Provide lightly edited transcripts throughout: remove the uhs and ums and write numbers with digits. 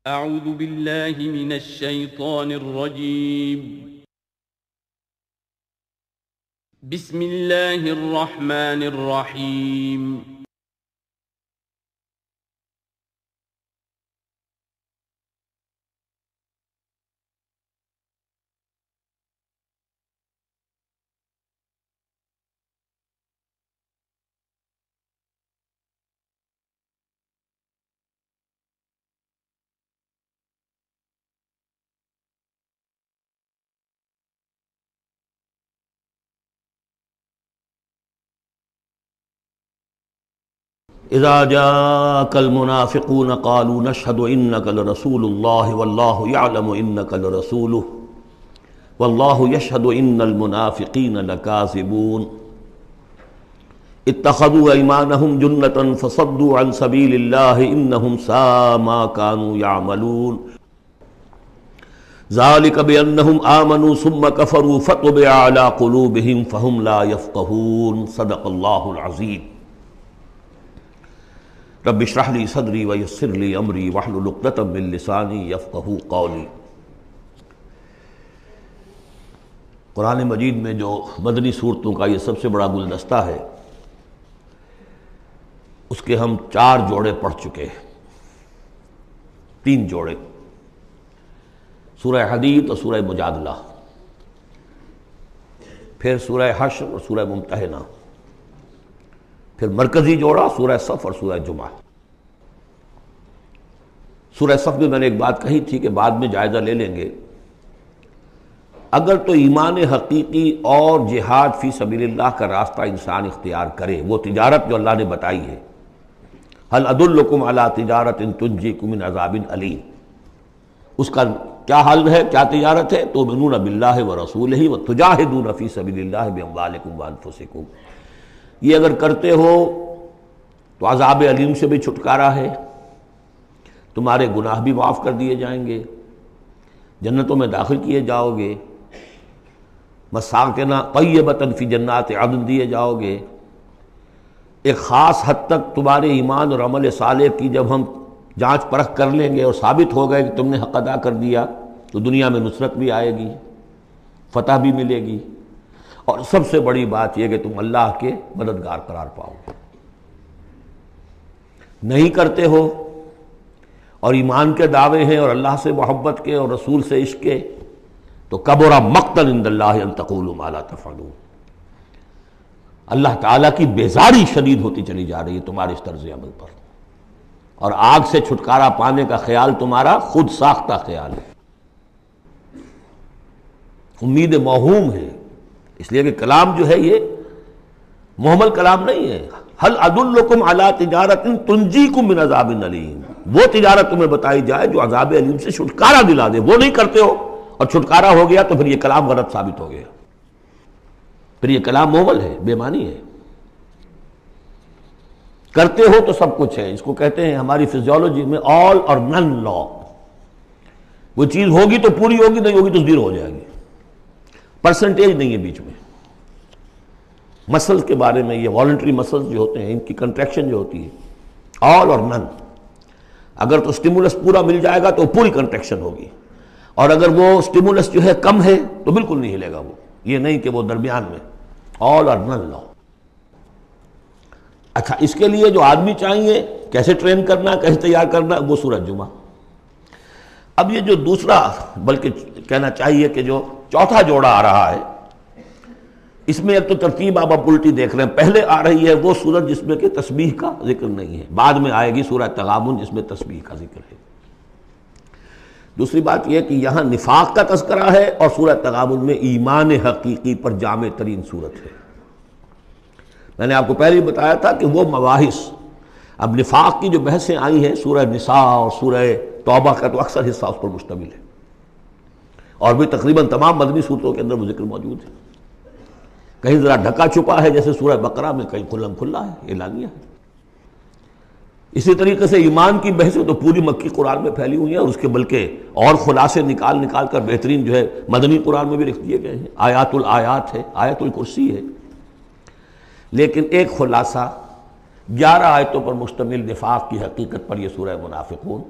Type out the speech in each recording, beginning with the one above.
اعوذ باللہ من الشیطان الرجیم بسم اللہ الرحمن الرحیم اذا جاءك المنافقون قالوا نشهد انك لرسول الله والله يعلم انك لرسوله والله يشهد ان المنافقين لكاذبون اتخذوا ايمانهم جنة فصدوا عن سبيل الله انهم ساء ما كانوا يعملون ذلك بانهم آمنوا ثم كفروا فطبع على قلوبهم فهم لا يفقهون صدق الله العظيم رب اشرح لي صدري ويسر لي امري واحلل عقدة من لساني يفقهوا قولي۔ قرآن مجید میں جو مدنی صورتوں کا یہ سب سے بڑا گلدستہ ہے، اس کے ہم 4 جوڑے پڑھ چکے ہیں، 3 جوڑے، سورہ حدید اور سورہ مجادلہ، پھر سورہ حشر اور سورہ ممتحنہ، پھر مرکزی جوڑا سورہ صف اور سورہ جمعہ۔ سورہ صف میں میں نے ایک بات کہی تھی کہ بعد میں جائزہ لے لیں گے، اگر تو ایمان حقیقی اور جہاد فی سبیل اللہ کا راستہ انسان اختیار کرے، وہ تجارت جو اللہ نے بتائی ہے، هل ادلکم علی تجارت تنجیکم من عذاب علیم، اس کا کیا حل ہے، کیا تجارت ہے؟ تؤمنون باللہ ورسولہ وتجاہدون فی سبیل اللہ باموالکم وانفسکم، یہ اگر کرتے ہو تو عذاب علیم سے بھی چھٹکارا ہے، تمہارے گناہ بھی معاف کر دیے جائیں گے، جنتوں میں داخل کیے جاؤ گے، مساکن طیبۃ فی جنات عدن دیے جاؤ گے۔ ایک خاص حد تک تمہارے ایمان اور عمل صالح کی جب ہم جانچ پرکھ کر لیں گے اور ثابت ہو گئے کہ تم نے حق ادا کر دیا، تو دنیا میں نصرت بھی آئے گی، فتح بھی ملے گی، اور سب سے بڑی بات یہ کہ تم اللہ کے مددگار قرار پاؤ گے۔ نہیں کرتے ہو اور ایمان کے دعوے ہیں اور اللہ سے محبت کے اور رسول سے عشق کے، تو کبر مقتا عند اللہ ان تقولوا ما لا تفعلون، اللہ تعالیٰ کی بیزاری شدید ہوتی چلی جا رہی ہے تمہارے اس طرز عمل پر، اور آگ سے چھٹکارا پانے کا خیال تمہارا خود ساختہ خیال ہے، امید موہوم ہے، اس لیے کہ کلام جو ہے یہ محمل کلام نہیں ہے۔ هل ادلکم علی تجارت تنجیکم من عذاب علیم، وہ تجارت تمہیں بتائی جائے جو عذاب علیم سے چھٹکارا دلا دے، وہ نہیں کرتے ہو اور چھٹکارا ہو گیا تو پھر یہ کلام غلط ثابت ہو گیا، پھر یہ کلام محمل ہے، بے معنی ہے۔ کرتے ہو تو سب کچھ ہے، اس کو کہتے ہیں ہماری فزیولوجی میں آل اور نن لا، وہ چیز ہوگی تو پوری ہوگی، نہیں ہوگی تو زیرو ہو جائے گی، پرسنٹیج نہیں ہے بیچ میں۔ مسلز کے بارے میں یہ والنٹری مسلز جو ہوتے ہیں، ان کی کنٹریکشن جو ہوتی ہے آل اور نن، اگر تو سٹیمولس پورا مل جائے گا تو پوری کنٹریکشن ہوگی، اور اگر وہ سٹیمولس جو ہے کم ہے تو بالکل نہیں ہلے گا وہ، یہ نہیں کہ وہ درمیان میں، آل اور نن لا۔ اچھا، اس کے لیے جو آدمی چاہیے کیسے ٹرین کرنا، کیسے تیار کرنا، وہ سورہ جمعہ۔ اب یہ جو دوسرا، بلکہ کہنا چاہیے کہ جو چوتھا جوڑا آ رہا ہے، اس میں ایک تو ترتیب آپ الٹی دیکھ رہے ہیں، پہلے آ رہی ہے وہ سورت جس میں کہ تسبیح کا ذکر نہیں ہے، بعد میں آئے گی سورہ تغابن جس میں تسبیح کا ذکر ہے۔ دوسری بات یہ کہ یہاں نفاق کا تذکرہ ہے اور سورہ تغابن میں ایمان حقیقی پر جامع ترین سورت ہے۔ میں نے آپ کو پہلے ہی بتایا تھا کہ وہ مباحث، اب نفاق کی جو بحثیں آئی ہیں سورہ نساء اور سورہ توبہ کا تو اکثر حصہ اس پر مشتمل ہے، اور بھی تقریباً تمام مدنی صورتوں کے اندر وہ ذکر موجود ہے، کہیں ذرا ڈھکا چھپا ہے جیسے سورہ بقرہ میں، کہیں کھلم کھلا ہے، اعلانیہ ہے۔ اسی طریقے سے ایمان کی بحثیں تو پوری مکی قرآن میں پھیلی ہوئی ہیں، اور اس کے بلکہ اور خلاصے نکال کر بہترین جو ہے مدنی قرآن میں بھی لکھ دیے گئے ہیں، آیات الآیات ہے، آیت الکرسی ہے۔ لیکن ایک خلاصہ 11 آیتوں پر مشتمل نفاق کی حقیقت پر یہ سورہ منافقون،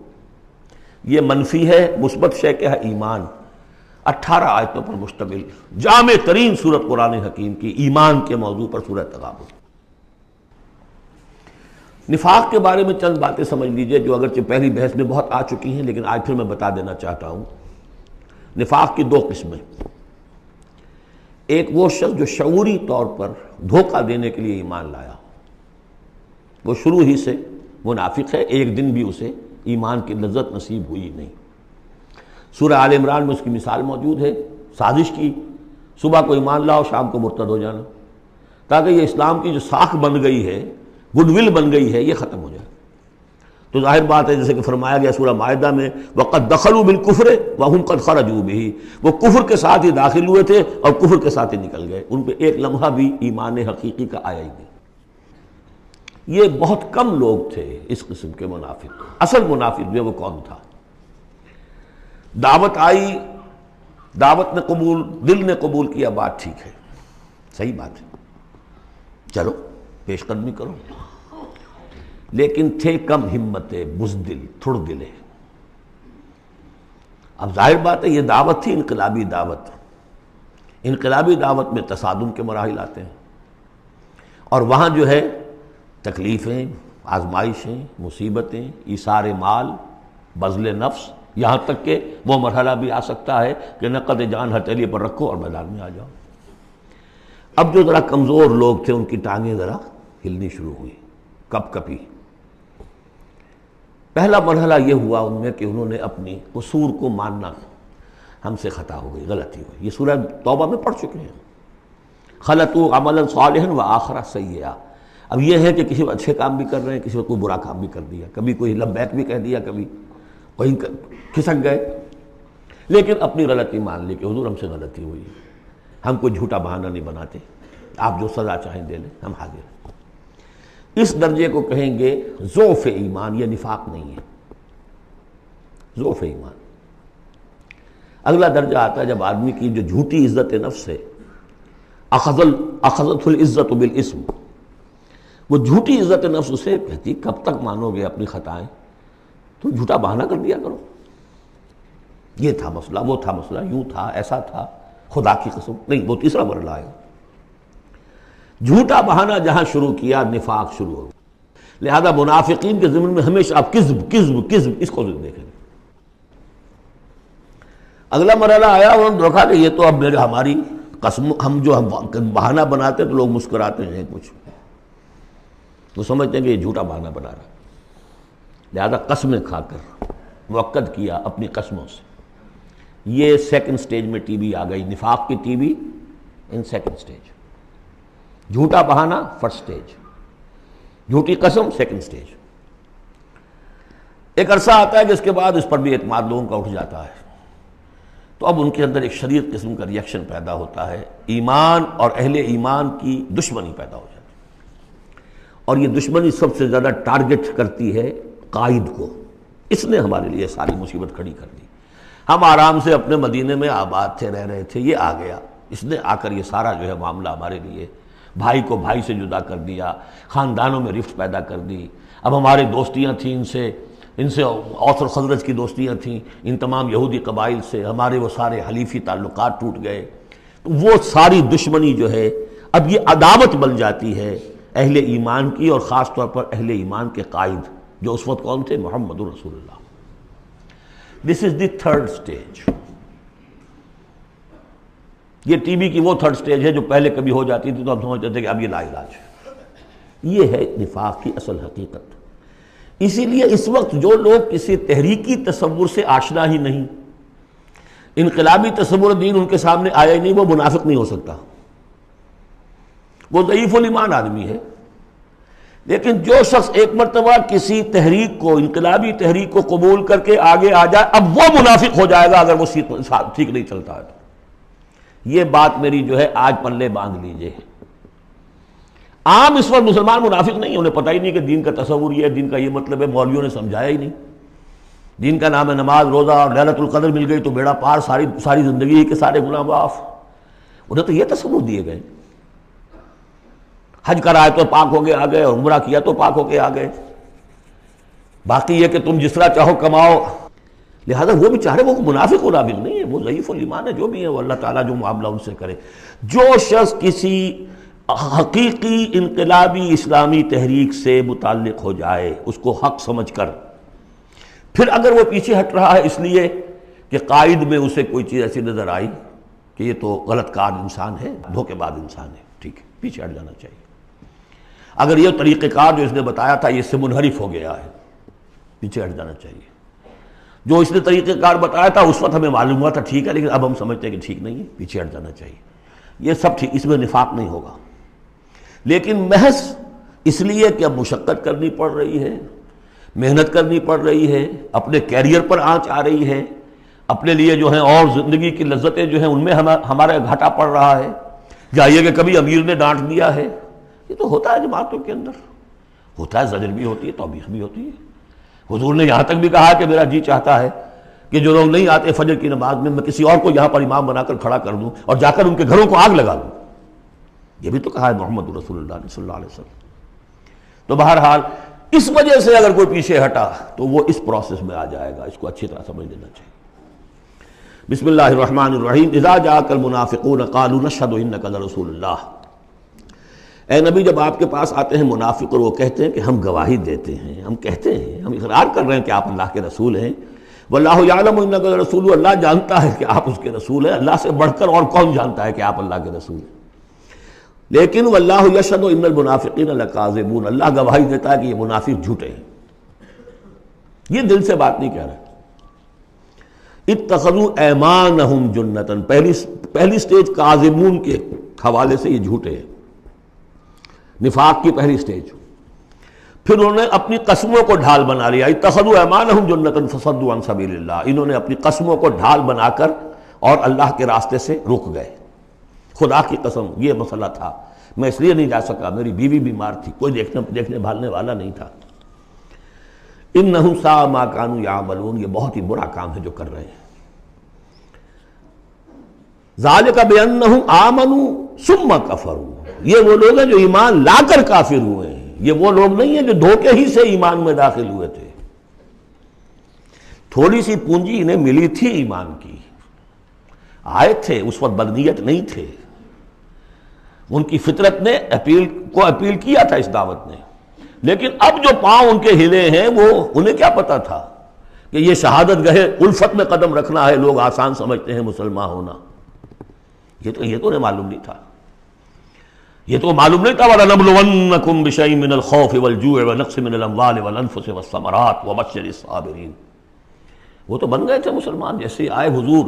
یہ منفی ہے، مثبت شے کیا ہے؟ ایمان۔ 18 آیتوں پر مشتمل جامع ترین سورت قرآن حکیم کی ایمان کے موضوع پر سورہ تغابن۔ نفاق کے بارے میں چند باتیں سمجھ لیجئے جو اگرچہ پہلی بحث میں بہت آ چکی ہیں، لیکن آج پھر میں بتا دینا چاہتا ہوں۔ نفاق کی دو قسمیں، ایک وہ شخص جو شعوری طور پر دھوکہ دینے کے لیے ایمان لایا، وہ شروع ہی سے منافق ہے، ایک دن بھی اسے ایمان کی لذت نصیب ہوئی نہیں۔ سورہ آل عمران میں اس کی مثال موجود ہے، سازش کی، صبح کو ایمان لاؤ شام کو مرتد ہو جانا، تاکہ یہ اسلام کی جو ساکھ بن گئی ہے، گڈ ول بن گئی ہے، یہ ختم ہو جائے۔ تو ظاہر بات ہے جیسے کہ فرمایا گیا سورہ مائدہ میں وَقَدْ دَخَلُوا بِالْكُفْرِ وَهُمْ قَدْ خَرَجُوا بِهِ، وہ کفر کے ساتھ ہی داخل ہوئے تھے اور کفر کے ساتھ ہی نکل گئے، ان پہ ایک لمحہ بھی ایمان حقیقی کا آیا ہی نہیں۔ یہ بہت کم لوگ تھے اس قسم کے منافق۔ اصل منافق جو وہ کون تھا؟ دعوت آئی، دعوت نے قبول، دل نے قبول کیا، بات ٹھیک ہے، صحیح بات ہے، چلو پیش قدمی کرو، لیکن تھے کم ہمتیں، بزدل، تھڑ دلے۔ اب ظاہر بات ہے یہ دعوت تھی انقلابی دعوت، انقلابی دعوت میں تصادم کے مراحل آتے ہیں، اور وہاں جو ہے تکلیفیں، آزمائشیں، مصیبتیں، ایثار مال، بذل نفس، یہاں تک کہ وہ مرحلہ بھی آ سکتا ہے کہ نقد جان ہتھیلی پر رکھو اور میدان میں آ جاؤ۔ اب جو ذرا کمزور لوگ تھے ان کی ٹانگیں ذرا ہلنی شروع ہوئی، کپ کپی۔ پہلا مرحلہ یہ ہوا ان میں کہ انہوں نے اپنی قصور کو ماننا، ہم سے خطا ہو گئی، غلطی ہوئی۔ یہ سورہ توبہ میں پڑھ چکے ہیں، خلطوا عملا صالحا وآخر سیئا۔ اب یہ ہے کہ کسی وقت اچھے کام بھی کر رہے ہیں، کسی وقت کوئی برا کام بھی کر دیا، کبھی کوئی لبیک بھی کہہ دیا، کبھی کہیں کھسک گئے، لیکن اپنی غلطی مان لی کہ حضور ہم سے غلطی ہوئی، ہم کوئی جھوٹا بہانہ نہیں بناتے، آپ جو سزا چاہیں دے لیں، ہم حاضر ہیں۔ اس درجے کو کہیں گے ضعف ایمان، یہ نفاق نہیں ہے، ضعف ایمان۔ اگلا درجہ آتا ہے جب آدمی کی جو جھوٹی عزت نفس ہے، اخذت العزت بالاسم، وہ جھوٹی عزت نفس اسے کہتی کب تک مانو گے اپنی خطائیں، تو جھوٹا بہانہ کر دیا کرو، یہ تھا مسئلہ، وہ تھا مسئلہ، یوں تھا، ایسا تھا، خدا کی قسم نہیں، وہ تیسرا مرحلہ آئے گا۔ جھوٹا بہانہ جہاں شروع کیا نفاق شروع ہو، لہذا منافقین کے ضمن میں ہمیشہ آپ کذب کذب کذب اس کو دیکھیں گے۔ اگلا مرحلہ آیا، انہوں نے دیکھا کہ یہ تو اب ہماری قسم، ہم جو بہانہ بناتے تو لوگ مسکراتے ہیں، کچھ وہ سمجھتے ہیں کہ یہ جھوٹا بہانہ بنا رہا، لہذا قسمیں کھا کر مؤکد کیا اپنی قسموں سے۔ یہ سیکنڈ سٹیج میں ٹی بی آ گئی، نفاق کی T B in second stage, جھوٹا بہانہ فرسٹ سٹیج، جھوٹی قسم سیکنڈ سٹیج۔ ایک عرصہ آتا ہے کہ اس کے بعد اس پر بھی اعتماد لوگوں کا اٹھ جاتا ہے، تو اب ان کے اندر ایک شدید قسم کا ریئیکشن پیدا ہوتا ہے، ایمان اور اہل ایمان کی دشمنی پیدا ہو جاتی ہے، اور یہ دشمنی سب سے زیادہ ٹارگٹ کرتی ہے قائد کو۔ اس نے ہمارے لیے ساری مصیبت کھڑی کر دی، ہم آرام سے اپنے مدینے میں آباد تھے، رہ رہے تھے، یہ آ گیا، اس نے آ کر یہ سارا جو ہے معاملہ ہمارے لیے، بھائی کو بھائی سے جدا کر دیا، خاندانوں میں رفت پیدا کر دی۔ اب ہمارے دوستیاں تھیں ان سے اوس اور خزرج کی دوستیاں تھیں، ان تمام یہودی قبائل سے ہمارے وہ سارے حلیفی تعلقات ٹوٹ گئے، تو وہ ساری دشمنی جو ہے اب یہ عداوت بن جاتی ہے اہل ایمان کی، اور خاص طور پر اہل ایمان کے قائد جو اس وقت کون تھے؟ محمد رسول اللہ۔ دس از دی تھرڈ سٹیج۔ یہ ٹی بی کی وہ تھرڈ سٹیج ہے جو پہلے کبھی ہو جاتی تھی تو ہم سمجھتے تھے کہ اب یہ لا علاج ہے۔ یہ ہے نفاق کی اصل حقیقت۔ اسی لیے اس وقت جو لوگ کسی تحریکی تصور سے آشنا ہی نہیں، انقلابی تصور دین ان کے سامنے آیا ہی نہیں، وہ منافق نہیں ہو سکتا، وہ ضعیف الایمان آدمی ہے۔ لیکن جو شخص ایک مرتبہ کسی تحریک کو، انقلابی تحریک کو قبول کر کے آگے آ جائے، اب وہ منافق ہو جائے گا اگر وہ ٹھیک نہیں چلتا ہے۔ یہ بات میری جو ہے آج پلے باندھ لیجئے۔ عام اس وقت مسلمان منافق نہیں، انہیں پتہ ہی نہیں کہ دین کا تصور یہ ہے، دین کا یہ مطلب ہے، مولویوں نے سمجھایا ہی نہیں۔ دین کا نام ہے نماز، روزہ، اور لیلۃ القدر مل گئی تو بیڑا پار، ساری زندگی کے سارے گناہ معاف۔ انہیں تو یہ تصور دیے گئے، حج کرائے تو پاک ہو کے آ گئے، اور عمرہ کیا تو پاک ہو کے آ گئے، باقی یہ کہ تم جس طرح چاہو کماؤ۔ لہذا وہ بیچارے وہ منافق نہیں ہے، وہ ضعیف الایمان ہے، جو بھی ہے وہ اللہ تعالیٰ جو معاملہ ان سے کرے۔ جو شخص کسی حقیقی انقلابی اسلامی تحریک سے متعلق ہو جائے اس کو حق سمجھ کر، پھر اگر وہ پیچھے ہٹ رہا ہے اس لیے کہ قائد میں اسے کوئی چیز ایسی نظر آئی کہ یہ تو غلط کار انسان ہے، دھوکے باز انسان ہے، ٹھیک ہے، پیچھے ہٹ جانا چاہیے۔ اگر یہ طریقہ کار جو اس نے بتایا تھا یہ اس سے منحرف ہو گیا ہے، پیچھے ہٹ جانا چاہیے۔ جو اس نے طریقہ کار بتایا تھا اس وقت ہمیں معلوم ہوا تھا ٹھیک ہے، لیکن اب ہم سمجھتے ہیں کہ ٹھیک نہیں ہے، پیچھے ہٹ جانا چاہیے۔ یہ سب ٹھیک، اس میں نفاق نہیں ہوگا، لیکن محض اس لیے کہ اب مشقت کرنی پڑ رہی ہے، محنت کرنی پڑ رہی ہے، اپنے کیریئر پر آنچ آ رہی ہے، اپنے لیے جو ہیں اور زندگی کی لذتیں جو ہیں ان میں ہمارا گھاٹا پڑ رہا ہے، یا یہ کہ کبھی امیر نے ڈانٹ دیا ہے، یہ تو ہوتا ہے جماعتوں کے اندر، ہوتا ہے، زجر بھی ہوتی ہے، توبیخ بھی ہوتی ہے۔ حضور نے یہاں تک بھی کہا کہ میرا جی چاہتا ہے کہ جو لوگ نہیں آتے فجر کی نماز میں کسی اور کو یہاں پر امام بنا کر کھڑا کر دوں اور جا کر ان کے گھروں کو آگ لگا دوں، یہ بھی تو کہا ہے محمد رسول اللہ صلی اللہ علیہ وسلم۔ تو بہرحال اس وجہ سے اگر کوئی پیچھے ہٹا تو وہ اس پروسیس میں آ جائے گا، اس کو اچھی طرح سمجھ لینا چاہیے۔ بسم اللہ الرحمن الرحیم، اذا جاءک المنافقون قالوا نشهد انک لرسول اللہ۔ اے نبی جب آپ کے پاس آتے ہیں منافق اور وہ کہتے ہیں کہ ہم گواہی دیتے ہیں، ہم کہتے ہیں، ہم اقرار کر رہے ہیں کہ آپ اللہ کے رسول ہیں، واللہ یعلم انک لرسول، اللہ جانتا ہے کہ آپ اس کے رسول ہیں، اللہ سے بڑھ کر اور کون جانتا ہے کہ آپ اللہ کے رسول ہیں، لیکن واللہ یشہد ان المنافقین لکاذبون، اللہ گواہی دیتا ہے کہ یہ منافق جھوٹے ہیں، یہ دل سے بات نہیں کہہ رہے۔ اتخذوا ایمانہم جنۃ، پہلی سٹیج کاذبون کے حوالے سے یہ جھوٹے ہیں، نفاق کی پہلی سٹیج۔ پھر انہوں نے اپنی قسموں کو ڈھال بنا لیا، اتخذوا ایمانہم جنۃ فصدوا عن سبیل اللہ، انہوں نے اپنی قسموں کو ڈھال بنا کر اور اللہ کے راستے سے رک گئے۔ خدا کی قسم یہ مسئلہ تھا، میں اس لیے نہیں جا سکا، میری بیوی بیمار تھی، کوئی دیکھنے بھالنے والا نہیں تھا۔ انہم ساء ما کانوا یعملون، یہ بہت ہی برا کام ہے جو کر رہے ہیں۔ ذالک بانہم آمنوا ثم کفروا، یہ وہ لوگ ہیں جو ایمان لا کر کافر ہوئے ہیں، یہ وہ لوگ نہیں ہیں جو دھوکے ہی سے ایمان میں داخل ہوئے تھے۔ تھوڑی سی پونجی انہیں ملی تھی ایمان کی، آئے تھے، اس وقت بدنیت نہیں تھے، ان کی فطرت نے اپیل کیا تھا اس دعوت نے، لیکن اب جو پاؤں ان کے ہلے ہیں وہ انہیں کیا پتا تھا کہ یہ شہادت گاہ الفت میں قدم رکھنا ہے، لوگ آسان سمجھتے ہیں مسلمان ہونا، یہ تو انہیں معلوم نہیں تھا، یہ تو معلوم نہیں تھا۔ وَلَنَبْلُوَنَّكُمْ بِشَيْءٍ مِّنَ الْخَوْفِ وَالْجُوعِ وَنَقْصٍ مِّنَ الْأَمْوَالِ وَالْأَنفُسِ وَالثَّمَرَاتِ وَبَشِّرِ الصَّابِرِينَ، وہ تو بن گئے تھے مسلمان، جیسے ہی آئے حضور،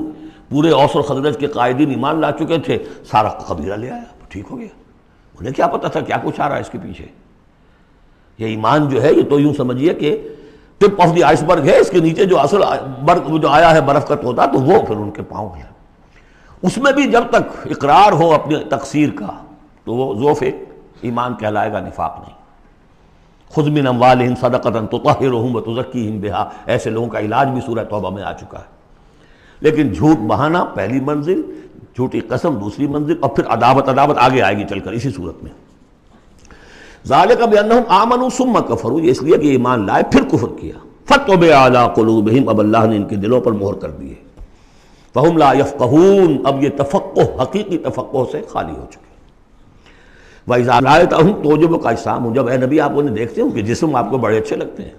پورے اوس اور خزرج کے قائدین ایمان لا چکے تھے، سارا قبیلہ لے آیا، ٹھیک ہو گیا، انہیں کیا پتا تھا کیا کچھ آ رہا ہے اس کے پیچھے۔ یہ ایمان جو ہے یہ تو یوں سمجھیے کہ ٹپ آف دی آئس برگ ہے، اس کے نیچے جو اصل برگ جو آیا ہے برف کا تودا، تو وہ پھر ان کے پاؤں ہے، اس میں بھی جب تک اقرار ہو اپنے تقصیر کا تو وہ ضعف ایمان کہلائے گا، نفاق نہیں۔ خذ من اموالہم صدقۃ تطہرہم وتزکیہم بہا، ایسے لوگوں کا علاج بھی سورہ توبہ میں آ چکا ہے۔ لیکن جھوٹ بہانا پہلی منزل، جھوٹی قسم دوسری منزل، اور پھر عداوت آگے آئے گی چل کر اسی صورت میں۔ ذالک بانہم آمنوا ثم کفروا، یہ اس لیے کہ ایمان لائے پھر کفر کیا۔ فطبع علی قلوبہم، اب اللہ نے ان کے دلوں پر مہر کر دی ہے۔ فہم لا یفقہون، اب یہ تفقہ حقیقی تفقہ سے خالی ہو چکے۔ وَإِذَا رَأَيْتَهُمْ تُعْجِبُكَ أَجْسَامُهُمْ، جب اے نبی آپ انہیں دیکھتے ہوں کہ جسم آپ کو بڑے اچھے لگتے ہیں،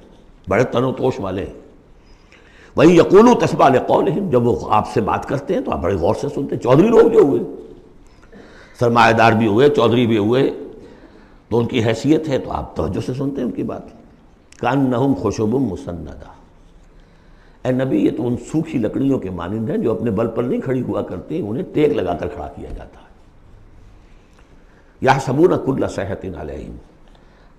بڑے تن و توش والے ہیں۔ وَإِن يَقُولُوا تَسْمَعْ لِقَوْلِهِمْ، جب وہ آپ سے بات کرتے ہیں تو آپ بڑے غور سے سنتے ہیں۔ چودھری لوگ جو ہوئے، سرمایہ دار بھی ہوئے، چودھری بھی ہوئے، تو ان کی حیثیت ہے تو آپ توجہ سے سنتے ہیں ان کی بات۔ كَأَنَّهُمْ خُشُبٌ مُّسَنَّدَةٌ، اے نبی یہ تو ان سوکھی لکڑیوں کے مانند ہیں جو اپنے بل پر نہیں کھڑی ہوا کرتی، انہیں ٹیک لگا کر کھڑا کیا جاتا ہے۔ یحسبون کل صیحۃ علیہم،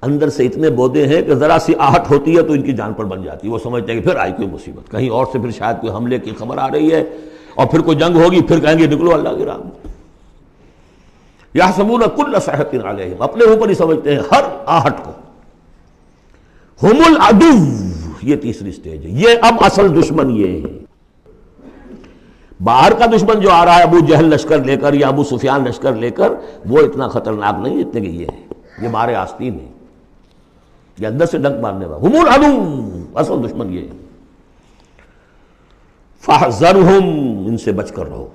اندر سے اتنے بودے ہیں کہ ذرا سی آہٹ ہوتی ہے تو ان کی جان پر بن جاتی ہے، وہ سمجھتے ہیں کہ پھر آئی کوئی مصیبت، کہیں اور سے پھر شاید کوئی حملے کی خبر آ رہی ہے اور پھر کوئی جنگ ہوگی، پھر کہیں گے نکلو اللہ کی راہ میں۔ یحسبون کل صیحۃ علیہم، اپنے اوپر ہی سمجھتے ہیں ہر آہٹ کو۔ ہم العدو، یہ تیسری سٹیج ہے، یہ اب اصل دشمن یہ ہے۔ باہر کا دشمن جو آ رہا ہے ابو جہل لشکر لے کر یا ابو سفیان لشکر لے کر، وہ اتنا خطرناک نہیں جتنے کہ یہ ہے، یہ مارے آستین ہے، یہ اندر سے ڈنک مارنے والا۔ ہم العدو، اصل دشمن یہ ہے۔ فاحذرہم، ان سے بچ کر رہو،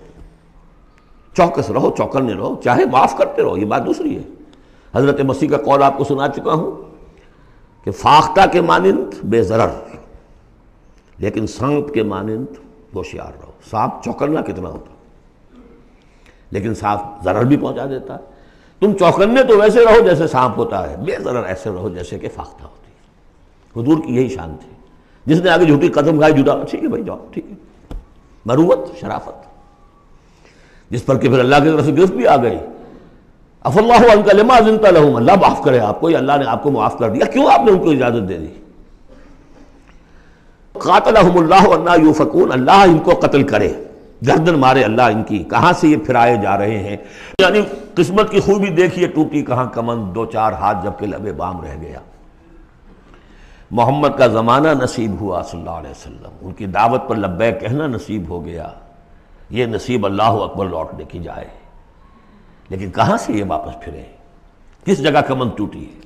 چوکس رہو، چوکنے رہو، چاہے معاف کرتے رہو، یہ بات دوسری ہے۔ حضرت مسیح کا قول آپ کو سنا چکا ہوں کہ فاختہ کے مانند بے ضرر، لیکن سانپ کے مانند ہوشیار رہو۔ سانپ چوکنا کتنا ہوتا، لیکن سانپ ضرر بھی پہنچا دیتا ہے۔ تم چوکنے تو ویسے رہو جیسے سانپ ہوتا ہے، بے ضرر ایسے رہو جیسے کہ فاختہ ہوتی ہے۔ حضور کی یہی شان تھی۔ جس نے آگے جھوٹی قدم کھائی، جھوٹا، ٹھیک ہے بھائی جاؤ، ٹھیک ہے، مروت، شرافت، جس پر کہ پھر اللہ کی طرف سے گرفت بھی آ گئی۔ عفا اللہ عنک لما اذنت لہم، اللہ معاف کرے آپ کو، یا اللہ نے آپ کو معاف کر دیا، کیوں آپ نے ان کو اجازت دے دی؟ قاتلہم اللہ انا یوفکون، اللہ ان کو قتل کرے، گردن مارے اللہ ان کی، کہاں سے یہ پھرائے جا رہے ہیں۔ یعنی قسمت کی خوبی دیکھیے، ٹوٹی کہاں کمند، دو چار ہاتھ جب کہ لبے بام رہ گیا۔ محمد کا زمانہ نصیب ہوا صلی اللہ علیہ وسلم، ان کی دعوت پر لبیک کہنا نصیب ہو گیا، یہ نصیب اللہ اکبر لوٹنے کی جائے، لیکن کہاں سے یہ واپس پھرے، کس جگہ کمند ٹوٹی ہے۔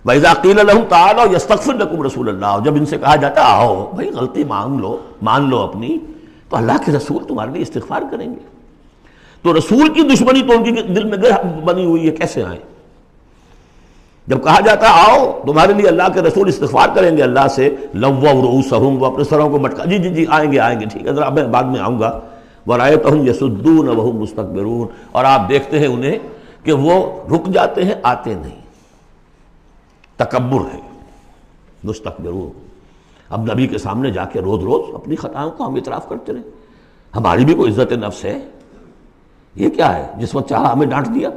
وَإِذَا قِيلَ لَهُمْ تَعَالَوْا يَسْتَغْفِرْ لَكُمْ رَسُولُ اللَّهُ، جب ان سے کہا جاتا آؤ بھائی غلطی مان لو اپنی، تو اللہ کے رسول تمہارے لیے استغفار کریں گے۔ تو رسول کی دشمنی تو ان کے دل میں بنی ہوئی ہے، کیسے آئیں؟ جب کہا جاتا آؤ تمہارے لیے اللہ کے رسول استغفار کریں گے اللہ سے، لووا رؤوسہم، وہ اپنے سروں کو مٹکا، جی جی جی آئیں گے ٹھیک ہے ذرا میں بعد میں آؤں گا، ورأیتہم یصدون وہم مستکبرون، اور آپ دیکھتے ہیں انہیں کہ وہ رک جاتے ہیں، آتے نہیں، تکبر ہے، مستکبرون۔ اب نبی کے سامنے جا کے روز روز اپنی خطاؤں کو ہم اعتراف کرتے رہے، ہماری بھی کوئی عزت نفس ہے؟ یہ کیا ہے جس وقت چاہا ہمیں ڈانٹ دیا؟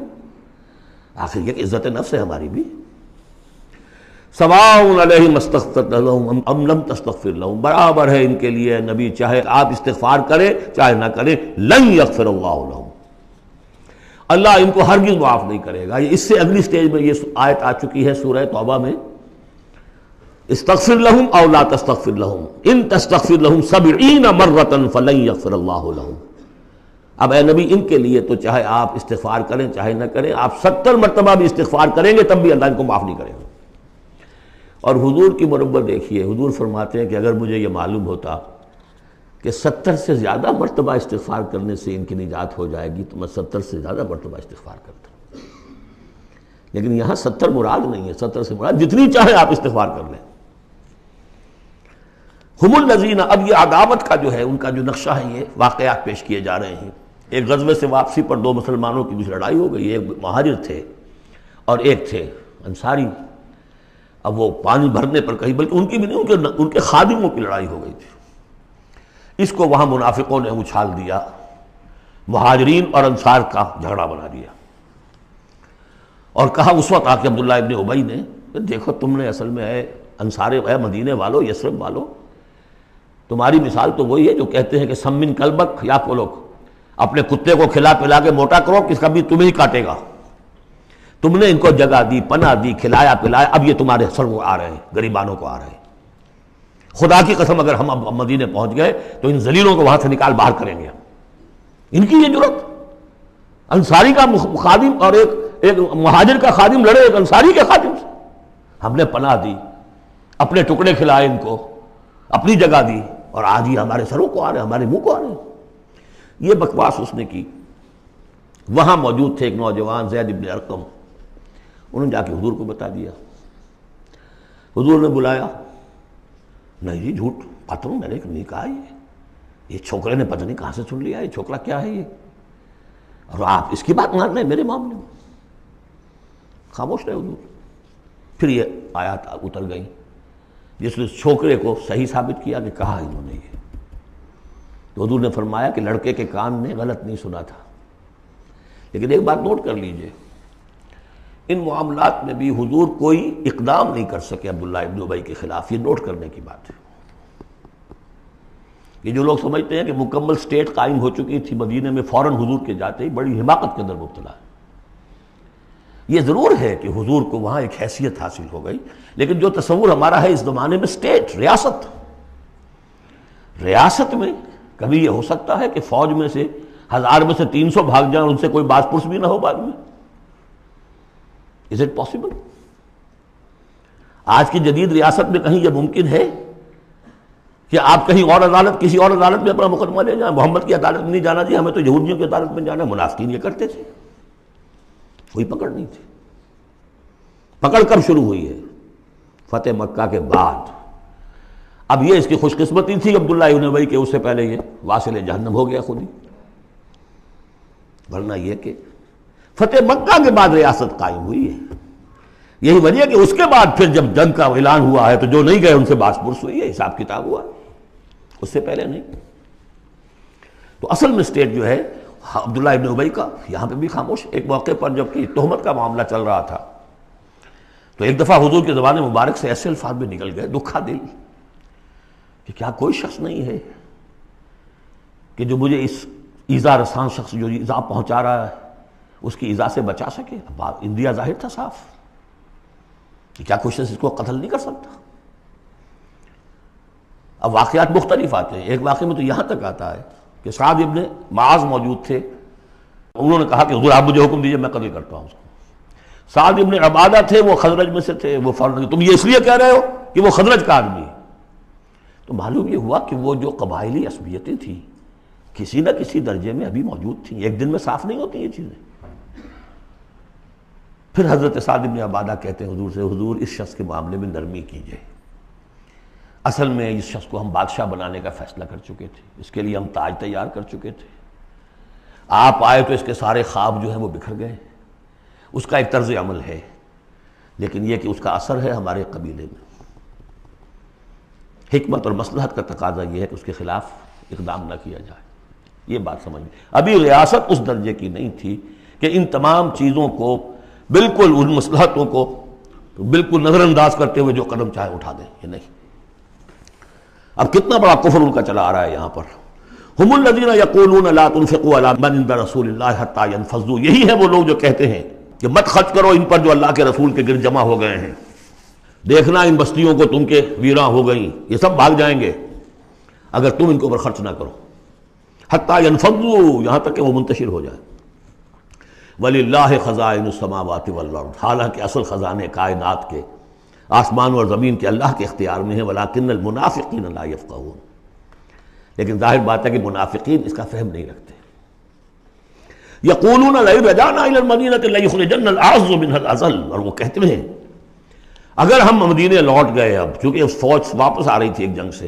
آخر یہ کہ عزت نفس ہے ہماری بھی۔ سواء علیہم استغفرت لہم ام لم تستغفر لہم، برابر ہے ان کے لیے نبی، چاہے آپ استغفار کریں چاہے نہ کریں، لن یغفر اللہ لہم، اللہ ان کو ہرگز معاف نہیں کرے گا۔ اس سے اگلی سٹیج میں یہ آیت آ چکی ہے سورہ توبہ میں، استغفر لہم او لا تستغفر لہم ان تستغفر لہم 70 مرۃ فلن یغفر اللہ لہم۔ اب اے نبی ان کے لیے تو چاہے آپ استغفار کریں چاہے نہ کریں، آپ 70 مرتبہ بھی استغفار کریں گے تب بھی اللہ ان کو معاف نہیں کرے گا۔ اور حضور کی مربت دیکھیے، حضور فرماتے ہیں کہ اگر مجھے یہ معلوم ہوتا کہ 70 سے زیادہ مرتبہ استغفار کرنے سے ان کی نجات ہو جائے گی تو میں 70 سے زیادہ مرتبہ استغفار کرتا، لیکن یہاں 70 مراد نہیں ہے، 70 سے مراد جتنی چاہے آپ استغفار کر لیں۔ ہم الذین، اب یہ عداوت کا جو ہے ان کا جو نقشہ ہے، یہ واقعات پیش کیے جا رہے ہیں۔ ایک غزوے سے واپسی پر دو مسلمانوں کی کچھ لڑائی ہو گئی، ایک مہاجر تھے اور ایک تھے انصاری۔ اب وہ پانی بھرنے پر کہیں، بلکہ ان کی بھی نہیں، ان کے خادموں کی لڑائی ہو گئی تھی۔ اس کو وہاں منافقوں نے اچھال دیا، مہاجرین اور انصار کا جھگڑا بنا دیا، اور کہا اس وقت آ کے عبداللہ ابن ابی نے، دیکھو تم نے اصل میں اے انصار، اے مدینے والو، یثرب والو، تمہاری مثال تو وہی ہے جو کہتے ہیں کہ سمن کلبک یا کلوک، اپنے کتے کو کھلا پلا کے موٹا کرو کہ کبھی تمہیں ہی کاٹے گا۔ تم نے ان کو جگہ دی، پناہ دی، کھلایا پلایا، اب یہ تمہارے سر کو آ رہے ہیں، غریبانوں کو آ رہے ہیں۔ خدا کی قسم اگر ہم اب مدینے پہنچ گئے تو ان ذلیلوں کو وہاں سے نکال باہر کریں گے۔ ان کی یہ جرت، انصاری کا خادم اور ایک مہاجر کا خادم لڑے ایک انصاری کے خادم سے، ہم نے پناہ دی، اپنے ٹکڑے کھلائے ان کو، اپنی جگہ دی، اور آج یہ ہمارے سروں کو آ رہے ہیں، ہمارے منہ کو آ رہے ہیں۔ یہ بکواس اس نے کی۔ وہاں موجود تھے ایک نوجوان زید بن ارقم، انہوں نے جا کے حضور کو بتا دیا۔ حضور نے بلایا، نہیں جی جھوٹ پتہ میں نے نہیں کہا، یہ چھوکرے نے پتہ نہیں کہاں سے سن لیا، یہ چھوکرا کیا ہے یہ، اور آپ اس کی بات مان رہے ہیں میرے معاملے میں؟ خاموش رہے حضور۔ پھر یہ آیات اتر گئیں جس نے چھوکرے کو صحیح ثابت کیا کہ کہا انہوں نے یہ۔ تو حضور نے فرمایا کہ لڑکے کے کان نے غلط نہیں سنا تھا، لیکن ایک بات نوٹ کر لیجئے، ان معاملات میں بھی حضور کوئی اقدام نہیں کر سکے عبداللہ ابن ابی کے خلاف، یہ نوٹ کرنے کی بات ہے۔ یہ جو لوگ سمجھتے ہیں کہ مکمل سٹیٹ قائم ہو چکی تھی مدینے میں، فوراً حضور کے جاتے ہی بڑی حماقت کے اندر مبتلا ہے۔ یہ ضرور ہے کہ حضور کو وہاں ایک حیثیت حاصل ہو گئی، لیکن جو تصور ہمارا ہے اس زمانے میں سٹیٹ، ریاست میں کبھی یہ ہو سکتا ہے کہ فوج میں سے 1000 میں سے 300 بھاگ جائیں، ان سے کوئی باز پرس بھی نہ ہو بعد میں؟ Is it possible؟ آج کی جدید ریاست میں کہیں یہ ممکن ہے؟ کہ آپ کہیں اور عدالت کسی اور عدالت میں اپنا مقدمہ لے جائیں، محمد کی عدالت میں نہیں جانا جی، ہمیں تو یہودیوں کی عدالت میں جانا ہے۔ منافقین یہ کرتے تھے، کوئی پکڑ نہیں تھی۔ پکڑ کب شروع ہوئی ہے؟ فتح مکہ کے بعد۔ اب یہ اس کی خوش قسمتی تھی عبداللہ ابن ابی کہ اس سے پہلے یہ واصل جہنم ہو گیا خود ہی، ورنہ یہ کہ فتح مکہ کے بعد ریاست قائم ہوئی ہے۔ یہی وجہ کہ اس کے بعد پھر جب جنگ کا اعلان ہوا ہے تو جو نہیں گئے ان سے باس پرس ہوئی ہے، حساب کتاب ہوا، اس سے پہلے نہیں۔ تو اصل میں اسٹیٹ جو ہے عبداللہ ابن ابی کا یہاں پہ بھی خاموش۔ ایک موقع پر جب کہ تہمت کا معاملہ چل رہا تھا تو ایک دفعہ حضور کے زبان مبارک سے ایسے الفاظ میں نکل گئے، دکھا دل، کہ کیا کوئی شخص نہیں ہے کہ جو مجھے اس ایذا رسان شخص جو ایذا پہنچا رہا ہے اس کی ایذا سے بچا سکے۔ اب اندیا ظاہر تھا صاف کہ کیا کوئی شخص اس کو قتل نہیں کر سکتا۔ اب واقعات مختلف آتے ہیں۔ ایک واقعے میں تو یہاں تک آتا ہے کہ سعد ابن معاذ موجود تھے، انہوں نے کہا کہ حضور آپ مجھے حکم دیجئے میں قتل کرتا ہوں اس کو۔ سعد ابن عبادہ تھے، وہ خزرج میں سے تھے، وہ فوراً تم یہ اس لیے کہہ رہے ہو کہ وہ خزرج کا آدمی ہے۔ تو معلوم یہ ہوا کہ وہ جو قبائلی عصبیتیں تھیں کسی نہ کسی درجے میں ابھی موجود تھیں، ایک دن میں صاف نہیں ہوتی یہ چیزیں۔ پھر حضرت سعد ابن عبادہ کہتے ہیں حضور سے، حضور اس شخص کے معاملے میں نرمی کیجئے، اصل میں اس شخص کو ہم بادشاہ بنانے کا فیصلہ کر چکے تھے، اس کے لیے ہم تاج تیار کر چکے تھے، آپ آئے تو اس کے سارے خواب جو ہیں وہ بکھر گئے۔ اس کا ایک طرز عمل ہے، لیکن یہ کہ اس کا اثر ہے ہمارے قبیلے میں۔ حکمت اور مصلحت کا تقاضا یہ ہے کہ اس کے خلاف اقدام نہ کیا جائے۔ یہ بات سمجھ میں ابھی ریاست اس درجے کی نہیں تھی کہ ان تمام چیزوں کو بالکل، ان مصلحتوں کو بالکل نظر انداز کرتے ہوئے جو قدم چاہے اٹھا دیں، یہ نہیں۔ اب کتنا بڑا کفر ان کا چلا آ رہا ہے یہاں پر۔ ہم الذین یقولون لا تنفقوا علی من عند رسول اللہ حتی ینفضوا، یہی ہیں وہ لوگ جو کہتے ہیں کہ مت خرچ کرو ان پر جو اللہ کے رسول کے گرد جمع ہو گئے ہیں، دیکھنا ان بستیوں کو تم کے ویراں ہو گئیں، یہ سب بھاگ جائیں گے اگر تم ان کے اوپر خرچ نہ کرو۔ حتی ینفضوا، یہاں تک کہ وہ منتشر ہو جائیں۔ وَلِلَّهِ خَزَائِنُ السَّمَاوَاتِ وَالْأَرْضِ، حالانکہ اصل خزانے کائنات کے آسمان اور زمین کے اللہ کے اختیار میں ہیں، وَلَٰكِنَّ الْمُنَافِقِينَ لَا يَفْقَهُونَ، لیکن ظاہر بات ہے کہ منافقین اس کا فہم نہیں رکھتے۔ يَقُولُونَ لَئِن رَجَعْنَا إِلَى الْمَدِينَةِ لَيُخْرِجَنَّ الْأَعَزُّ مِنْهَا الْأَذَلَّ، اور وہ کہتے ہیں اگر ہم مدینے لوٹ گئے، اب چونکہ فوج واپس آ رہی تھی ایک جنگ سے،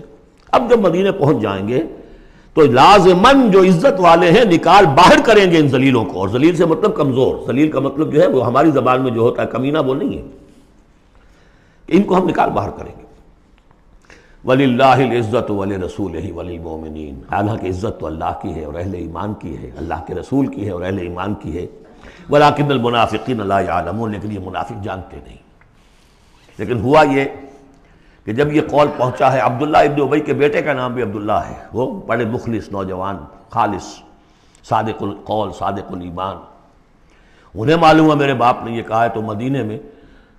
اب جب مدینے پہنچ جائیں گے تو لازماً جو عزت والے ہیں نکال باہر کریں گے ان ذلیلوں کو، اور ذلیل سے مطلب کمزور، ذلیل کا مطلب جو ہے وہ ہماری زبان میں جو ہوتا ہے کمینہ، وہ نہیں ہے، کہ ان کو ہم نکال باہر کریں گے۔ وَلِلَّهِ الْعِزَّةُ وَلِرَسُولِهِ وَلِلْمُؤْمِنِينَ، حالانکہ عزت تو اللہ کی ہے اور اہل ایمان کی ہے، اللہ کے رسول کی ہے اور اہل ایمان کی ہے۔ وَلَٰكِنَّ الْمُنَافِقِينَ لَا يَعْلَمُونَ، لیکن یہ منافق جانتے نہیں۔ لیکن ہوا یہ کہ جب یہ قول پہنچا ہے، عبداللہ ابن ابی کے بیٹے کا نام بھی عبداللہ ہے، وہ بڑے مخلص نوجوان، خالص، صادق القول، صادق الایمان، انہیں معلوم ہے میرے باپ نے یہ کہا ہے، تو مدینے میں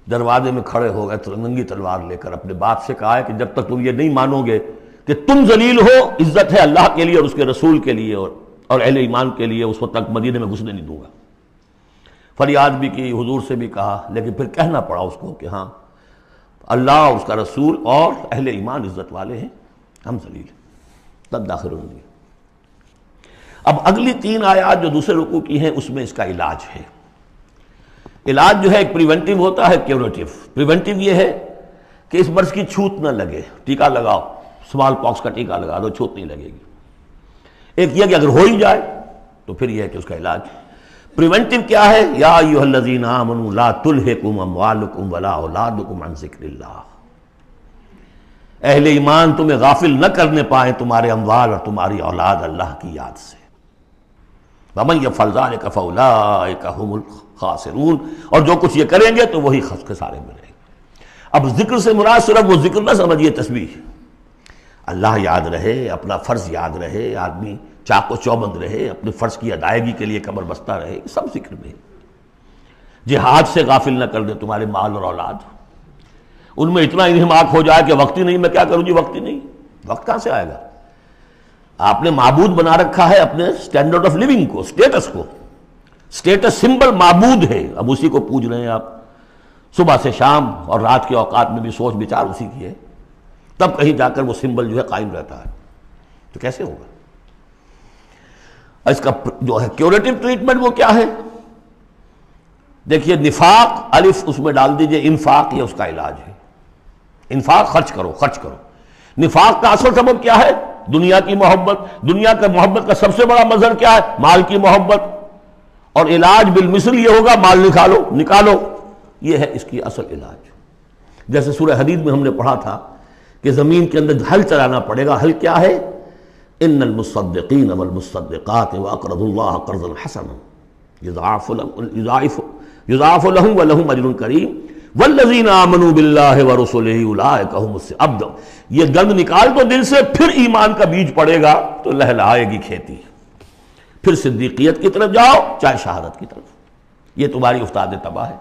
دروازے میں کھڑے ہو گئے ننگی تلوار لے کر، اپنے باپ سے کہا ہے کہ جب تک تم یہ نہیں مانو گے کہ تم ذلیل ہو، عزت ہے اللہ کے لیے اور اس کے رسول کے لیے اور اہل ایمان کے لیے، اس وقت تک مدینے میں گھسنے نہیں دوں گا۔ فریاد بھی کی، حضور سے بھی کہا، لیکن پھر کہنا پڑا اس کو کہ ہاں اللہ، اس کا رسول اور اہل ایمان عزت والے ہیں، ہم ذلیل ہیں، تب داخل ہوں گے۔ اب اگلی 3 آیات جو دوسرے رکوع کی ہیں اس میں اس کا علاج ہے۔ علاج جو ہے ایک پریونٹیو ہوتا ہے، کیوریٹیو۔ پریونٹیو یہ ہے کہ اس مرض کی چھوت نہ لگے، ٹیکہ لگاؤ، اسمال پاکس کا ٹیکہ لگا دو، چھوت نہیں لگے گی۔ ایک یہ کہ اگر ہو ہی جائے تو پھر یہ ہے کہ اس کا علاج۔ پریونٹیو کیا ہے؟ یا ایھا الذین آمنوا لا تلھکم اموالکم ولا اولادکم عن ذکر اللہ، اہل ایمان تمہیں غافل نہ کرنے پائیں تمہارے اموال اور تمہاری اولاد اللہ کی یاد سے۔ ومن یفعل ذلک فاولئک ھم الخاسرون، اور جو کچھ یہ کریں گے تو وہی خسارے میں رہیں گے۔ اب ذکر سے مراد صرف وہ ذکر نہ سمجھیے تسبیح، اللہ یاد رہے، اپنا فرض یاد رہے، آدمی چاق و چوبند رہے، اپنے فرض کی ادائیگی کے لیے کمر بستہ رہے، سب ذکر میں۔ جہاد سے غافل نہ کر دیں تمہارے مال اور اولاد، ان میں اتنا انہماک ہو جائے کہ وقت ہی نہیں، میں کیا کروں جی، وقت ہی نہیں، وقت کہاں سے آئے گا؟ آپ نے معبود بنا رکھا ہے اپنے سٹینڈرڈ آف لیونگ کو، سٹیٹس کو، سٹیٹس سمبل معبود ہے، اب اسی کو پوج رہے ہیں آپ، صبح سے شام اور رات کے اوقات میں بھی سوچ بچار اسی کی ہے۔ تب کہیں جا کر وہ سمبل جو ہے قائم رہتا ہے. تو کیسے ہوگا؟ اس کا جو ہے کیوریٹو ٹریٹمنٹ وہ کیا ہے؟ دیکھیے نفاق الف اس میں ڈال دیجئے، انفاق یہ اس کا علاج ہے. انفاق خرچ کرو، خرچ کرو. نفاق کا اصل سبب کیا ہے؟ دنیا کی محبت. دنیا کا محبت کا سب سے بڑا مظہر کیا ہے؟ مال کی محبت. اور علاج بالمثل یہ ہوگا مال نکالو. یہ ہے اس کی اصل علاج. جیسے سورہ حدید میں ہم نے پڑھا تھا کہ زمین کے اندر ہل چلانا پڑے گا. ہل کیا ہے؟ ان المصدقین والمصدقات واقرضوا اللہ قرضا حسنا یضاعف لهم ولهم اجر کریم والذین آمنوا باللہ ورسلہ اولئک هم اب یہ گند نکال دو دل سے، پھر ایمان کا بیج پڑے گا تو لہلائے گی کھیتی. پھر صدیقیت کی طرف جاؤ چاہے شہادت کی طرف. یہ تمہاری افتاد تباہ ہے.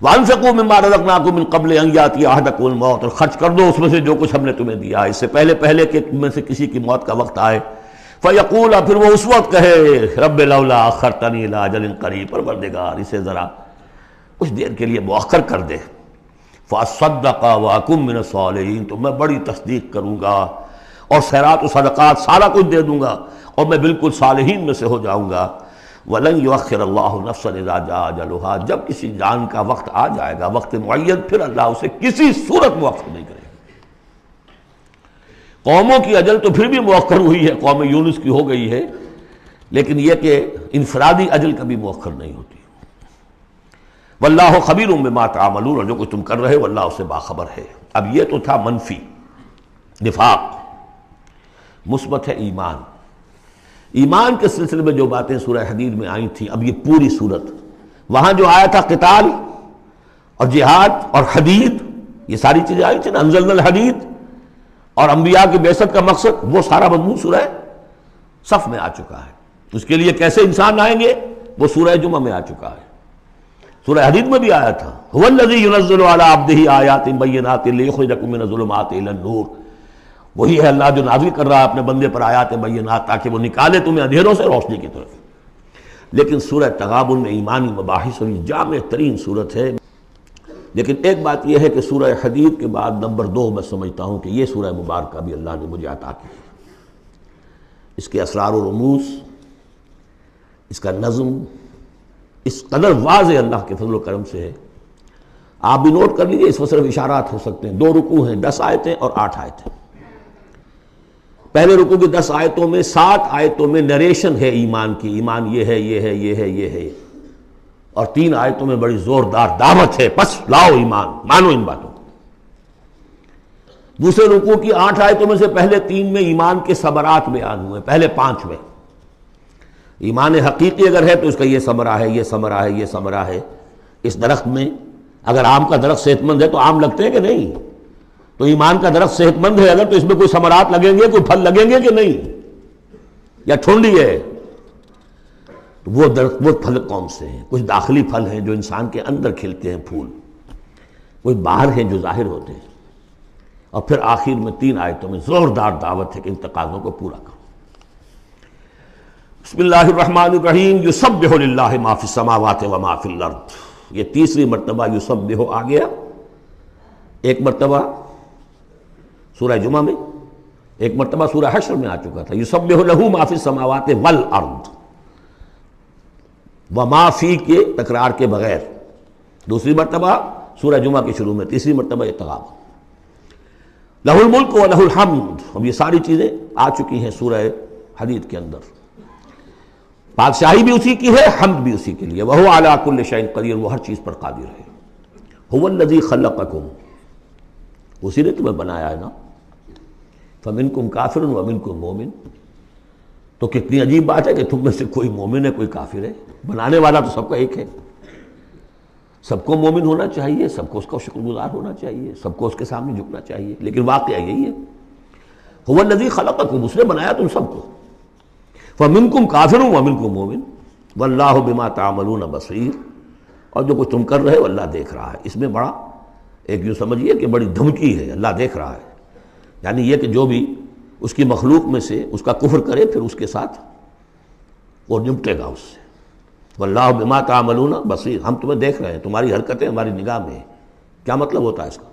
وَأَنفِقُوا مِمَّا رَزَقْنَاكُم مِّن قَبْلِ أَن يَأْتِيَ أَحَدَكُمُ الْمَوْتُ، اور خرچ کر دو اس میں سے جو کچھ ہم نے تمہیں دیا اس سے پہلے کہ تم میں سے کسی کی موت کا وقت آئے. فَيَقُولَ، پھر وہ اس وقت کہے رب لولا أَخَّرْتَنِي إِلَىٰ أَجَلٍ قَرِيبٍ، پروردگار اسے ذرا کچھ دیر کے لیے مؤخر کر دے. فَأَصَّدَّقَ وَأَكُن مِّنَ الصَّالِحِينَ، تو میں بڑی تصدیق کروں گا اور خیرات و صدقات سارا کچھ دے دوں گا اور میں بالکل صالحین میں سے ہو جاؤں گا. وَلَن يُؤَخِّرَ اللَّهُ نَفْسًا إِذَا جَاءَ أَجَلُهَا، جب کسی جان کا وقت آ جائے گا، وقت معین، پھر اللہ اسے کسی صورت مؤخر نہیں کرے گا. قوموں کی اجل تو پھر بھی مؤخر ہوئی ہے، قوم یونس کی ہو گئی ہے، لیکن یہ کہ انفرادی اجل کبھی مؤخر نہیں ہوتی. واللہ خبیر بما تعملون، اور جو کچھ تم کر رہے ہو اللہ اس سے باخبر ہے. اب یہ تو تھا منفی نفاق. مثبت ہے ایمان. ایمان کے سلسلے میں جو باتیں سورہ حدید میں آئی تھیں، اب یہ پوری صورت، وہاں جو آیا تھا قتال اور جہاد اور حدید، یہ ساری چیزیں آئی تھیں نا، انزلنا الحدید، اور انبیاء کی بعثت کا مقصد، وہ سارا مضمون سورہ صف میں آ چکا ہے. اس کے لیے کیسے انسان آئیں گے وہ سورہ جمعہ میں آ چکا ہے. سورہ حدید میں بھی آیا تھا هو الذی ينزل علی عبدہ آیات بینات لیخرجکم من الظلمات الی النور، وہی ہے اللہ جو نازل کر رہا ہے اپنے بندے پر آیات بینات تاکہ وہ نکالے تمہیں اندھیروں سے روشنی کی طرف. لیکن سورہ تغابن میں ایمانی مباحث اور جامع ترین صورت ہے. لیکن ایک بات یہ ہے کہ سورہ حدید کے بعد نمبر 2 میں سمجھتا ہوں کہ یہ سورہ مبارکہ بھی اللہ نے مجھے عطا کی. اس کے اسرار و رموز، اس کا نظم اس قدر واضح اللہ کے فضل و کرم سے ہے. آپ بھی نوٹ کر لیجئے، اس میں صرف اشارات ہو سکتے ہیں. 2 رکوع ہیں، 10 آیتیں اور 8 آیتیں. پہلے رکوع کی 10 آیتوں میں 7 آیتوں میں نریشن ہے ایمان کی، ایمان یہ ہے یہ ہے یہ ہے یہ ہے، اور 3 آیتوں میں بڑی زوردار دعوت ہے، پس لاؤ ایمان، مانو ان باتوں. دوسرے رکوع کی 8 آیتوں میں سے پہلے 3 میں ایمان کے ثمرات بیان ہوئے، پہلے 5 میں ایمان حقیقی اگر ہے تو اس کا یہ ثمرہ ہے، یہ ثمرہ ہے، یہ ثمرہ ہے. اس درخت میں اگر آم کا درخت صحت مند ہے تو آم لگتے ہیں کہ نہیں؟ تو ایمان کا درخت صحت مند ہے اگر، تو اس میں کوئی ثمرات لگیں گے، کوئی پھل لگیں گے کہ نہیں؟ یا ٹھنڈی ہے؟ وہ درخت، وہ پھل کون سے ہیں؟ کچھ داخلی پھل ہیں جو انسان کے اندر کھلتے ہیں پھول، کوئی باہر ہیں جو ظاہر ہوتے ہیں. اور پھر آخر میں 3 آیتوں میں زوردار دعوت ہے کہ ان تقاضوں کو پورا کرو. بسم اللہ الرحمن الرحیم. یسبح للہ ما فی السماوات و ما فی الارض. یہ تیسری مرتبہ یسبح آ گیا. ایک مرتبہ سورہ جمعہ میں، ایک مرتبہ سورہ حشر میں آ چکا تھا. یسبح لہ ما فی السماوات والارض، وما فی کے تکرار کے بغیر. دوسری مرتبہ سورہ جمعہ کے شروع میں، تیسری مرتبہ اتغاب. لہ الملک و لہ الحمد. اب یہ ساری چیزیں آ چکی ہیں سورہ حدید کے اندر. بادشاہی بھی اسی کی ہے، حمد بھی اسی کے لیے. وَهُوَ عَلَىٰ كُلِّ شَيْءٍ قَدِيرٌ، وہ ہر چیز پر قادر ہے. هُوَ الَّذِي خَلَقَكُمْ، اسی نے تمہیں بنایا ہے نا. فَمِنْكُمْ كَافِرٌ وَمِنْكُمْ مُؤْمِنٌ. تو کتنی عجیب بات ہے کہ تم میں سے کوئی مومن ہے کوئی کافر ہے. بنانے والا تو سب کا ایک ہے. سب کو مومن ہونا چاہیے، سب کو اس کا شکر گزار ہونا چاہیے، سب کو اس کے سامنے جھکنا چاہیے. لیکن واقعہ یہی ہے، هُوَ الَّذِي خَلَقَكُمْ، اس نے بنایا تم سب کو. فَمِنْكُمْ كَافِرٌ وَمِنْكُمْ مُؤْمِنٌ وَاللَّهُ بِمَا تَعْمَلُونَ بَصِيرٌ. اور جو کچھ تم کر رہے ہو اللہ دیکھ رہا ہے. اس میں بڑا ایک یوں سمجھیے کہ بڑی دھمکی ہے، اللہ دیکھ رہا ہے. یعنی یہ کہ جو بھی اس کی مخلوق میں سے اس کا کفر کرے پھر اس کے ساتھ وہ نمٹے گا اس سے. وَاللَّهُ بِمَا تَعْمَلُونَ بَصِيرٌ. ہم تمہیں دیکھ رہے ہیں، تمہاری حرکتیں ہماری نگاہ میں ہیں. کیا مطلب ہوتا ہے اس کا؟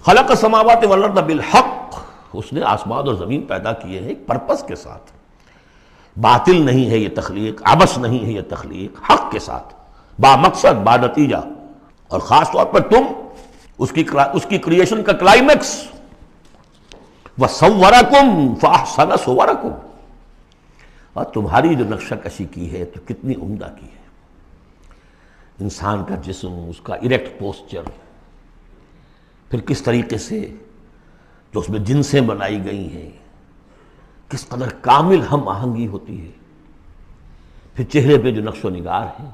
خلق السماوات والارض بالحق، اس نے آسمان اور زمین پیدا کیے ہیں ایک پرپس کے ساتھ، باطل نہیں ہے یہ تخلیق، عبث نہیں ہے یہ تخلیق، حق کے ساتھ، با مقصد، با نتیجہ، اور خاص طور پر تم اس کی کریشن کا کلائمیکس، وَصَوَّرَكُمْ فَأَحْسَنَ صُوَرَكُمْ، اور تمہاری جو نقشہ کشی کی ہے تو کتنی عمدہ کی ہے، انسان کا جسم، اس کا اریکٹ پوسچر، پھر کس طریقے سے جو اس میں جنسیں بنائی گئی ہیں، کس قدر کامل ہم آہنگی ہوتی ہے، پھر چہرے پہ جو نقش و نگار ہے،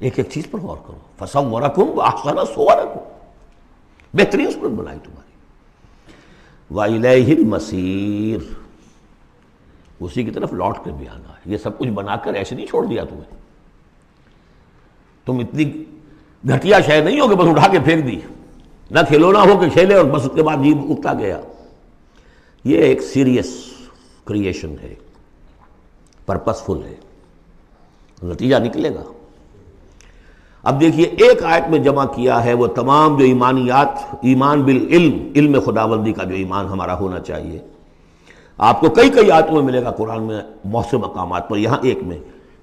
ایک ایک چیز پر غور کرو، فَصَوَّرَكُمْ وَأَحْسَنَ صُوَرَكُمْ، بہترین صورت بنائی تمہاری، وَإِلَيْهِ الْمَصِيرُ، اسی کی طرف لوٹ کر بھی آنا ہے، یہ سب کچھ بنا کر ایسے نہیں چھوڑ دیا تمہیں، تم اتنی گھٹیا شے نہیں ہو کہ بس اٹھا کے پھینک دی، نہ کھلونا ہو کہ کھیلے اور بس اس کے بعد جیب اٹھتا گیا، یہ ایک سیریس کریشن ہے، پرپسفل ہے، نتیجہ نکلے گا۔ اب دیکھیے ایک آیت میں جمع کیا ہے وہ تمام جو ایمانیات، ایمان بالعلم، علم خداوندی کا جو ایمان ہمارا ہونا چاہیے، آپ کو کئی کئی آیتوں میں ملے گا قرآن میں بہت سے مقامات پر، یہاں ایک میں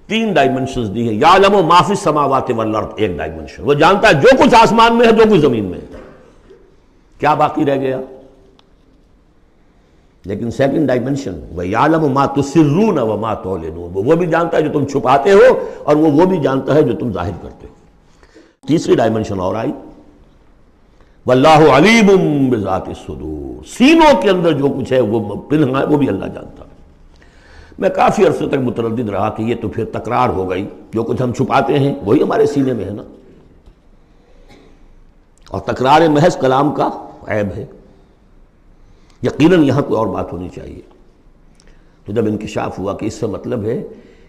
3 ڈائمنشنز دی ہیں، یعلم ما فی السماوات والارض، ایک ڈائمنشن، وہ جانتا ہے جو کچھ آسمان میں ہے جو کچھ زمین میں ہے، کیا باقی رہ گیا؟ لیکن سیکنڈ ڈائمنشن، وَيَعْلَمُ مَا تُسِرُّونَ وَمَا تُعْلِنُونَ، وہ بھی جانتا ہے جو تم چھپاتے ہو اور وہ بھی جانتا ہے جو تم ظاہر کرتے ہو۔ تیسری ڈائمنشن اور آئی، وَاللَّهُ عَلِيمٌ بِذَاتِ الصُّدُورِ، سینوں کے اندر جو کچھ ہے وہ پنہاں ہے، وہ بھی اللہ جانتا ہے۔ میں کافی عرصے تک متردد رہا کہ یہ تو پھر تکرار ہو گئی، جو کچھ ہم چھپاتے ہیں وہی ہمارے سینے میں ہے نا، اور تکرار محض کلام کا عیب ہے، یقیناً یہاں کوئی اور بات ہونی چاہیے۔ تو جب انکشاف ہوا کہ اس سے مطلب ہے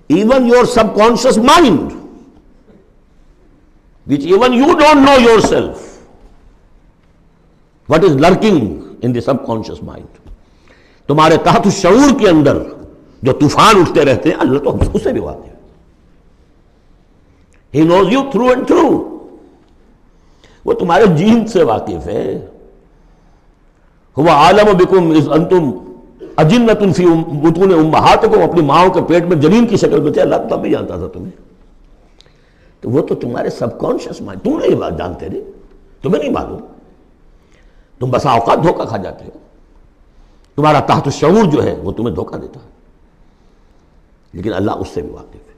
even your sub conscious mind which even you don't know yourself what is lurking in the subconscious mind، تمہارے تحت الشعور کے اندر جو طوفان اٹھتے رہتے ہیں اللہ تو اسے بھی واقف ہے، he knows you through and through، وہ تمہارے جین سے واقف ہے، هو عالم بكم اذ انتم اجنۃ فی بطون امہاتکم، اپنی ماؤں کے پیٹ میں جنین کی شکل میں تھے، اللہ تب بھی جانتا تھا تمہیں، تو وہ تو تمہارے سب کانشیس مائنڈ، تم نہیں بات جانتے نہیں، تمہیں نہیں معلوم، تم بسا اوقات دھوکہ کھا جاتے ہو، تمہارا تحت الشعور جو ہے وہ تمہیں دھوکہ دیتا ہے، لیکن اللہ اس سے بھی واقف ہے۔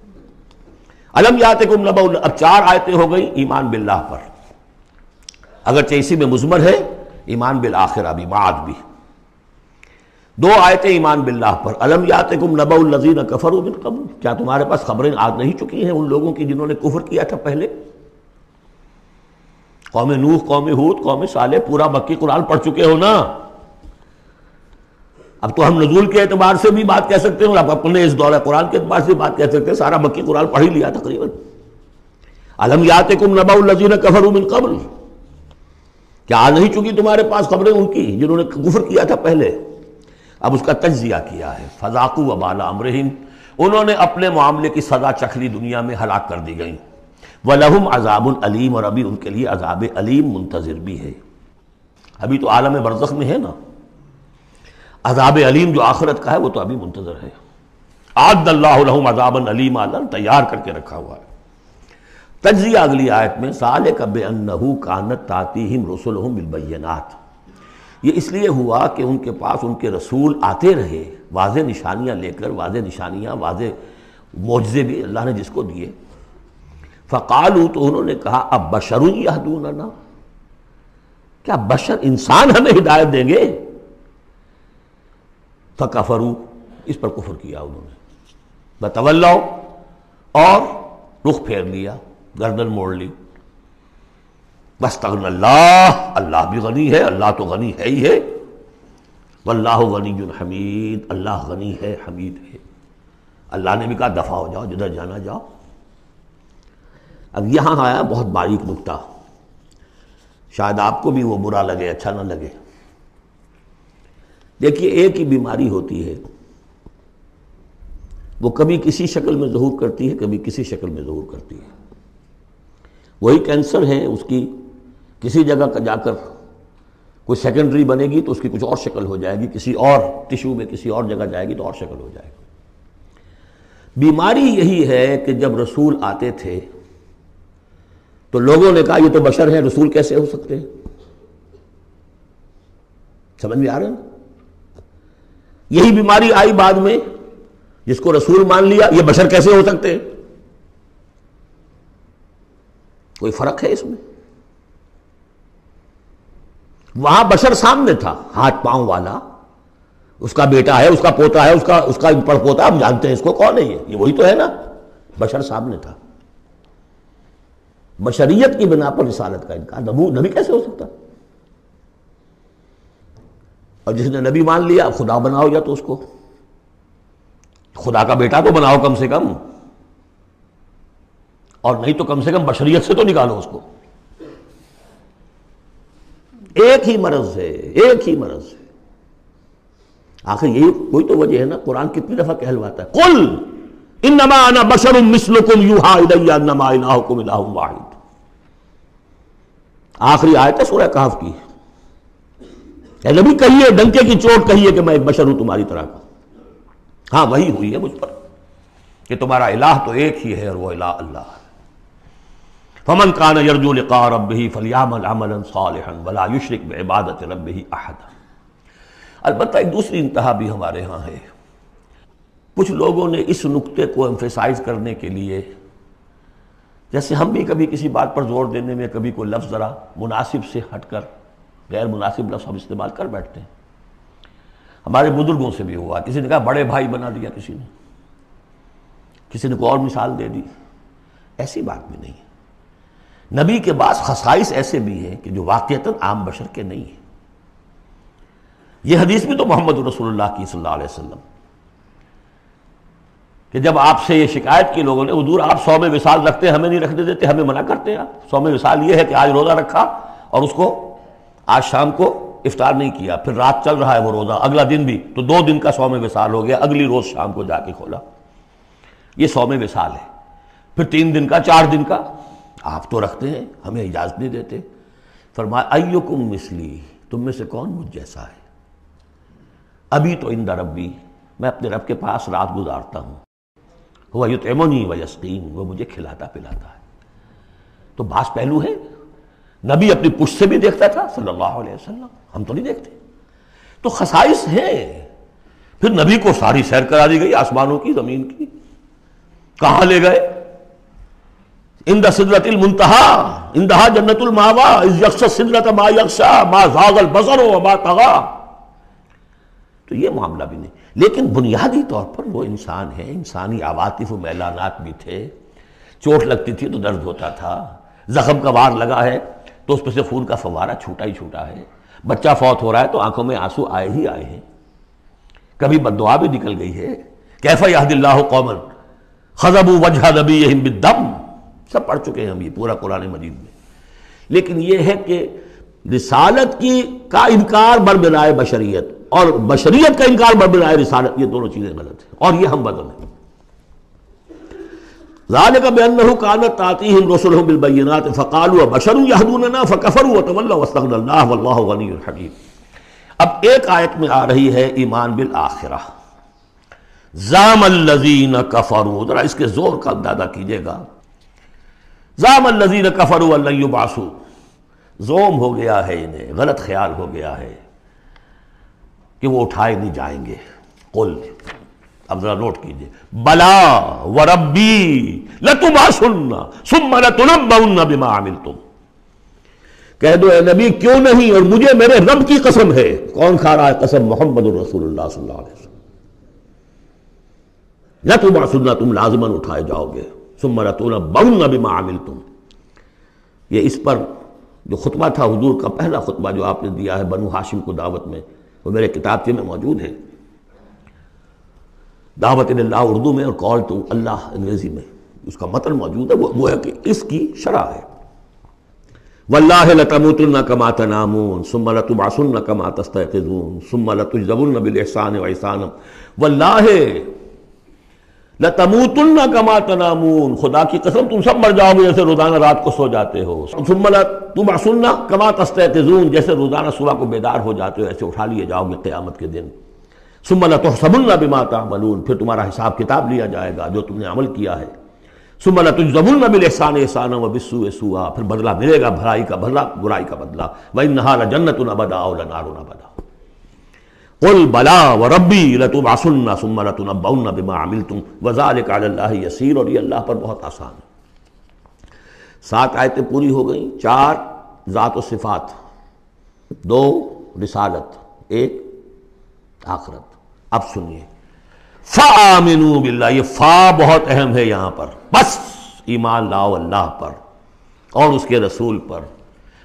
الم یاتکم نبأ، اب 4 آیتیں ہو گئی ایمان باللہ پر، اگرچہ اسی میں مضمر ہے ایمان بالآخرہ بھی، معاد بھی، 2 آیتیں ایمان باللہ پر، الم یاتکم نبأ الذین کفروا من قبل، کیا تمہارے پاس خبریں آ نہیں چکی ہیں ان لوگوں کی جنہوں نے کفر کیا تھا پہلے، قوم نوح، قوم ہود، قوم صالح، پورا مکی قرآن پڑھ چکے ہو نا، اب تو ہم نزول کے اعتبار سے بھی بات کہہ سکتے ہیں اور اپنے اس دورہ قرآن کے اعتبار سے بات کہہ سکتے ہیں، سارا مکی قرآن پڑھ ہی لیا تقریباً۔ الم یاتکم نبأ الذین کفروا من قبل، کیا آ نہیں چکی تمہارے پاس خبریں ان کی جنہوں نے کفر کیا تھا پہلے، اب اس کا تجزیہ کیا ہے، فذاقوا وبال امرہم، انہوں نے اپنے معاملے کی سزا چکھ لی، دنیا میں ہلاک کر دی گئیں، وَلَهُمْ عَذَابٌ عَلِيمٌ، اور ابھی ان کے لیے عذاب علیم منتظر بھی ہے، ابھی تو عالم برزخ میں ہے نا، عذاب علیم جو آخرت کا ہے وہ تو ابھی منتظر ہے، اعد اللہ لہم عذابا علیما، اللہ تیار کر کے رکھا ہوا ہے۔ تجزیہ اگلی آیت میں، ذالک بأنہ کانت تأتیہم رسلہم بالبینات، یہ اس لیے ہوا کہ ان کے پاس ان کے رسول آتے رہے واضح نشانیاں لے کر، واضح نشانیاں، واضح معجزے بھی اللہ نے جس کو دیے، فقالوا، تو انہوں نے کہا اب بشر یہدوننا، کیا بشر انسان ہمیں ہدایت دیں گے، فکفروا، اس پر کفر کیا انہوں نے، وتولوا، اور رخ پھیر لیا، گردن موڑ لی، واستغنى اللہ، اللہ بھی غنی ہے، اللہ تو غنی ہے ہی ہے، واللہ غنی حمید، اللہ غنی ہے، حمید ہے، اللہ نے بھی کہا دفع ہو جاؤ، جدھر جانا جاؤ۔ اب یہاں آیا بہت باریک نکتہ، شاید آپ کو بھی وہ برا لگے، اچھا نہ لگے۔ دیکھیے ایک ہی بیماری ہوتی ہے، وہ کبھی کسی شکل میں ظہور کرتی ہے، کبھی کسی شکل میں ظہور کرتی ہے، وہی کینسر ہے، اس کی کسی جگہ کا جا کر کوئی سیکنڈری بنے گی تو اس کی کچھ اور شکل ہو جائے گی، کسی اور ٹیشو میں کسی اور جگہ جائے گی تو اور شکل ہو جائے گی۔ بیماری یہی ہے کہ جب رسول آتے تھے تو لوگوں نے کہا یہ تو بشر ہیں، رسول کیسے ہو سکتے ہیں؟ سمجھ میں آ رہا ہے؟ یہی بیماری آئی بعد میں، جس کو رسول مان لیا یہ بشر کیسے ہو سکتے ہیں؟ کوئی فرق ہے اس میں؟ وہاں بشر سامنے تھا، ہاتھ پاؤں والا، اس کا بیٹا ہے، اس کا پوتا ہے، اس کا پڑ پوتا، ہم جانتے ہیں اس کو کون ہے، یہ وہی تو ہے نا، بشر سامنے تھا۔ بشریت کی بنا پر رسالت کا انکار، نبی کیسے ہو سکتا؟ اور جس نے نبی مان لیا خدا بناؤ یا تو اس کو خدا کا بیٹا تو بناؤ کم سے کم، اور نہیں تو کم سے کم بشریت سے تو نکالو اس کو۔ ایک ہی مرض ہے، ایک ہی مرض ہے۔ آخر یہی کوئی تو وجہ ہے نا، قرآن کتنی دفعہ کہلواتا ہے قل انما انا بشر مثلکم یوحی الی انما الہکم الہ واحد۔ آخری آیت ہے سورہ کہف کی، اے نبی کہیے، ڈنکے کی چوٹ کہیے کہ میں ایک بشر ہوں تمہاری طرح کا۔ ہاں وہی ہوئی ہے مجھ پر کہ تمہارا الہ تو ایک ہی ہے اور وہ الہ اللہ ہے۔ فمن کان یرجو لقاء ربہ فلیعمل عملا صالحا ولا یشرک بعبادۃ ربہ احدا۔ البتہ ایک دوسری انتہا بھی ہمارے ہاں ہے، کچھ لوگوں نے اس نقطے کو ایمفیسائز کرنے کے لیے، جیسے ہم بھی کبھی کسی بات پر زور دینے میں کبھی کوئی لفظ ذرا مناسب سے ہٹ کر غیر مناسب لفظ ہم استعمال کر بیٹھتے ہیں۔ ہمارے بزرگوں سے بھی ہوا، کسی نے کہا بڑے بھائی بنا دیا، کسی نے کوئی اور مثال دے دی۔ ایسی بات بھی نہیں ہے۔ نبی کے بعض خصائص ایسے بھی ہیں کہ جو واقعتاً عام بشر کے نہیں ہیں۔ یہ حدیث بھی تو محمد رسول اللہ کی صلی اللہ علیہ وسلم کہ جب آپ سے یہ شکایت کی لوگوں نے، حضور آپ 100 میں وصال رکھتے ہیں، ہمیں نہیں رکھنے دیتے، ہمیں منع کرتے ہیں آپ۔ 100 میں وصال یہ ہے کہ آج روزہ رکھا اور اس کو آج شام کو افطار نہیں کیا، پھر رات چل رہا ہے وہ روزہ، اگلا دن بھی، تو 2 دن کا 100 میں وصال ہو گیا، اگلی روز شام کو جا کے کھولا، یہ 100 میں وصال ہے۔ پھر 3 دن کا، 4 دن کا، آپ تو رکھتے ہیں، ہمیں اجازت نہیں دیتے۔ فرمایا ایکم مثلی، تم میں سے کون مجھ جیسا ہے؟ ابھی تو عند ربی، میں اپنے رب کے پاس رات گزارتا ہوں، وہ یطعمنی ویسقین، وہ مجھے کھلاتا پلاتا ہے۔ تو بعض پہلو ہے، نبی اپنی پشت سے بھی دیکھتا تھا صلی اللہ علیہ وسلم، ہم تو نہیں دیکھتے۔ تو خصائص ہیں۔ پھر نبی کو ساری سیر کرا دی گئی آسمانوں کی، زمین کی، کہاں لے گئے؟ عند سدرۃ المنتہی، عندہا جنت المأوی، اذ یغشی السدرۃ ما یغشی ما زاغ البصر وما طغی۔ تو یہ معاملہ بھی نہیں، لیکن بنیادی طور پر وہ انسان ہے، انسانی عواطف و میلانات بھی تھے، چوٹ لگتی تھی تو درد ہوتا تھا، زخم کا وار لگا ہے تو اس پہ سے خون کا فوارہ چھوٹا ہی چھوٹا ہے، بچہ فوت ہو رہا ہے تو آنکھوں میں آنسو آئے ہی آئے ہیں، کبھی بددعا بھی نکل گئی ہے۔ کیف یہدی اللہ قوما خضبوا وجہ نبیہم بالدم، سب پڑھ چکے ہیں ہم یہ پورا قرآن مجید میں۔ لیکن یہ ہے کہ رسالت کا انکار بربنائے بشریت اور بشریت کا انکار بربنائے رسالت، یہ دونوں چیزیں غلط ہیں، اور یہ ہم بدل ہیں۔ ذالک بأنہ کانت تأتیہم رسلہم بالبینات فقالوا بشر یہدوننا فکفروا وتولوا واستغنی اللہ واللہ غنی حکیم۔ اب ایک آیت میں آ رہی ہے ایمان بالآخرہ، زعم الذین کفروا، ذرا اس کے زور کا اندازہ کیجئے گا۔ زعم الذین کفروا ان لن یبعثوا، زوم ہو گیا ہے انہیں، غلط خیال ہو گیا ہے کہ وہ اٹھائے نہیں جائیں گے۔ قل، اب ذرا نوٹ کیجئے، بلا وربی لتبعثن ثم لتنبؤن بما عملتم، کہہ دو اے نبی کیوں نہیں، اور مجھے میرے رب کی قسم ہے۔ کون کھا رہا ہے قسم؟ محمد رسول اللہ صلی اللہ علیہ وسلم۔ لتبعثن، تم لازماً اٹھائے جاؤ گے، ثم لتنبؤن بما عملتم۔ یہ اس پر جو خطبہ تھا حضور کا پہلا خطبہ جو آپ نے دیا ہے بنو ہاشم کو دعوت میں، وہ میرے کتابچے میں موجود ہے، دعوت اللہ اردو میں اور کال ٹو اللہ انگریزی میں، اس کا متن موجود ہے، وہ ہے کہ اس کی شرح ہے۔ واللہ لتموتن کما تنامون ثم لتبعثن کما تستيقظون ثم لتجزون بالاحسان واحسانا، واللہ لَتَمُوتُنَّ كَمَا تَنَامُونَ، خدا کی قسم تم سب مر جاؤ گے جیسے روزانہ رات کو سو جاتے ہو. ثُمَّ لَتُبْعَثُنَّ كَمَا تَسْتَيْقِظُونَ، جیسے روزانہ صبح کو بیدار ہو جاتے ہو ایسے اٹھا لیے جاؤ گے قیامت کے دن. ثُمَّ لَتُحْسَبُنَّ بِمَا تَعْمَلُونَ، پھر تمہارا حساب کتاب لیا جائے گا جو تم نے عمل کیا ہے. ثُمَّ لَتُجْزَوُنَّ بِالْإِحْسَانِ إِحْسَانًا وَبِالسُّوءِ سُوءًا، پھر بدلہ ملے گا بھلائی کا بدلہ برائی کا بدلہ. وَإِنَّهَا لَجَنَّةٌ أَبَدًا أَوْ لَنَارٌ أَبَدًا. قُلْ بَلَىٰ وَرَبِّي لَتُبْعَثُنَّ ثُمَّ لَتُنَبَّؤُنَّ بِمَا عَمِلْتُمْ وَذَٰلِكَ عَلَى اللَّهِ يَسِيرٌ، اور یہ اللہ پر بہت آسان ہے. 7 آیتیں پوری ہو گئیں. 4 ذات و صفات، 2 رسالت، 1 آخرت. اب سنیے فَآمِنُوا بِاللَّهِ، یہ فا بہت اہم ہے یہاں پر. بس ایمان لاؤ اللہ پر اور اس کے رسول پر.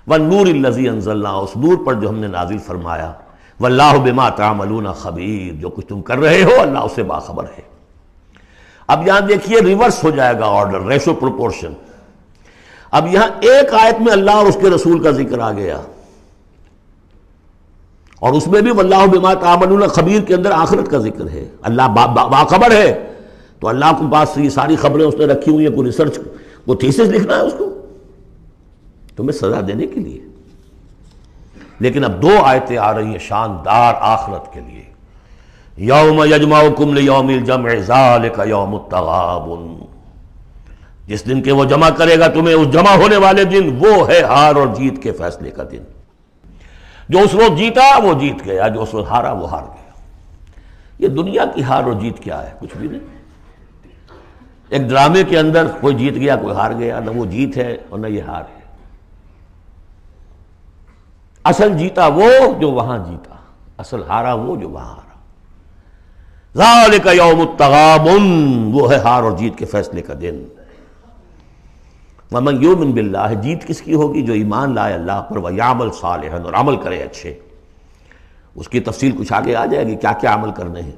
وَالنُّورِ الَّذِي أَنزَلْنَا، اس نور پر جو ہم نے نازل فرمایا. وَاللَّهُ بِمَا تَعْمَلُونَ خَبِيرٌ، جو کچھ تم کر رہے ہو اللہ اس سے باخبر ہے. اب یہاں دیکھیے ریورس ہو جائے گا آرڈر، ریشو پروپورشن. اب یہاں ایک آیت میں اللہ اور اس کے رسول کا ذکر آ گیا، اور اس میں بھی واللہ بما تعملون خبیر کے اندر آخرت کا ذکر ہے. اللہ باخبر ہے، تو اللہ کے پاس یہ ساری خبریں اس نے رکھی ہوئی ہیں. کوئی ریسرچ، وہ تھیسس لکھنا ہے اس کو تمہیں سزا دینے کے لیے. لیکن اب 2 آیتیں آ رہی ہیں شاندار آخرت کے لیے. یوم یجمعکم لیوم الجمع ذالک یوم التغابن، جس دن کے وہ جمع کرے گا تمہیں اس جمع ہونے والے دن، وہ ہے ہار اور جیت کے فیصلے کا دن. جو اس روز جیتا وہ جیت گیا، جو اس روز ہارا وہ ہار گیا. یہ دنیا کی ہار اور جیت کیا ہے؟ کچھ بھی نہیں. ایک ڈرامے کے اندر کوئی جیت گیا کوئی ہار گیا، نہ وہ جیت ہے اور نہ یہ ہار ہے. اصل جیتا وہ جو وہاں جیتا، اصل ہارا وہ جو وہاں ہارا. ذالک یوم التغابن، وہ ہے ہار اور جیت کے فیصلے کا دن. وَمَن یؤمن باللہ، جیت کس کی ہوگی؟ جو ایمان لائے اللہ پر، وَیعمل صالحا، اور عمل کرے اچھے. اس کی تفصیل کچھ آگے آ جائے گی کیا کیا عمل کرنے ہیں.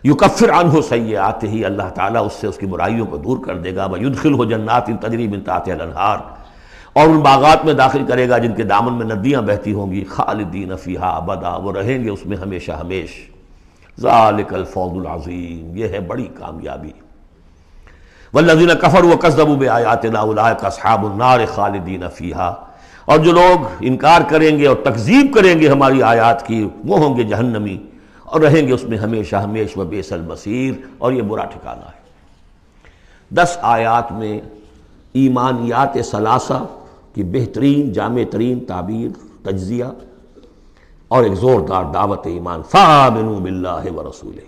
یکفر عنہ سیئاتہ، اللہ تعالیٰ اس سے اس کی برائیوں کو دور کر دے گا. ویدخلہ جنات تجری من تحتہا الانہار، اور ان باغات میں داخل کرے گا جن کے دامن میں ندیاں بہتی ہوں گی. خالدین فیہا ابدا، وہ رہیں گے اس میں ہمیشہ ہمیش. ذالک الفوز العظیم، یہ ہے بڑی کامیابی. والذین کفروا وکذبوا بآیاتنا اولئک اصحاب النار خالدین فیہا، اور جو لوگ انکار کریں گے اور تکذیب کریں گے ہماری آیات کی، وہ ہوں گے جہنمی اور رہیں گے اس میں ہمیشہ ہمیش. وبئس المصیر، اور یہ برا ٹھکانہ ہے. 10 آیات میں ایمانیات ثلاثہ کی بہترین جامع ترین تعبیر، تجزیہ اور ایک زوردار دعوت ایمان. فآمنوا باللہ ورسولہ.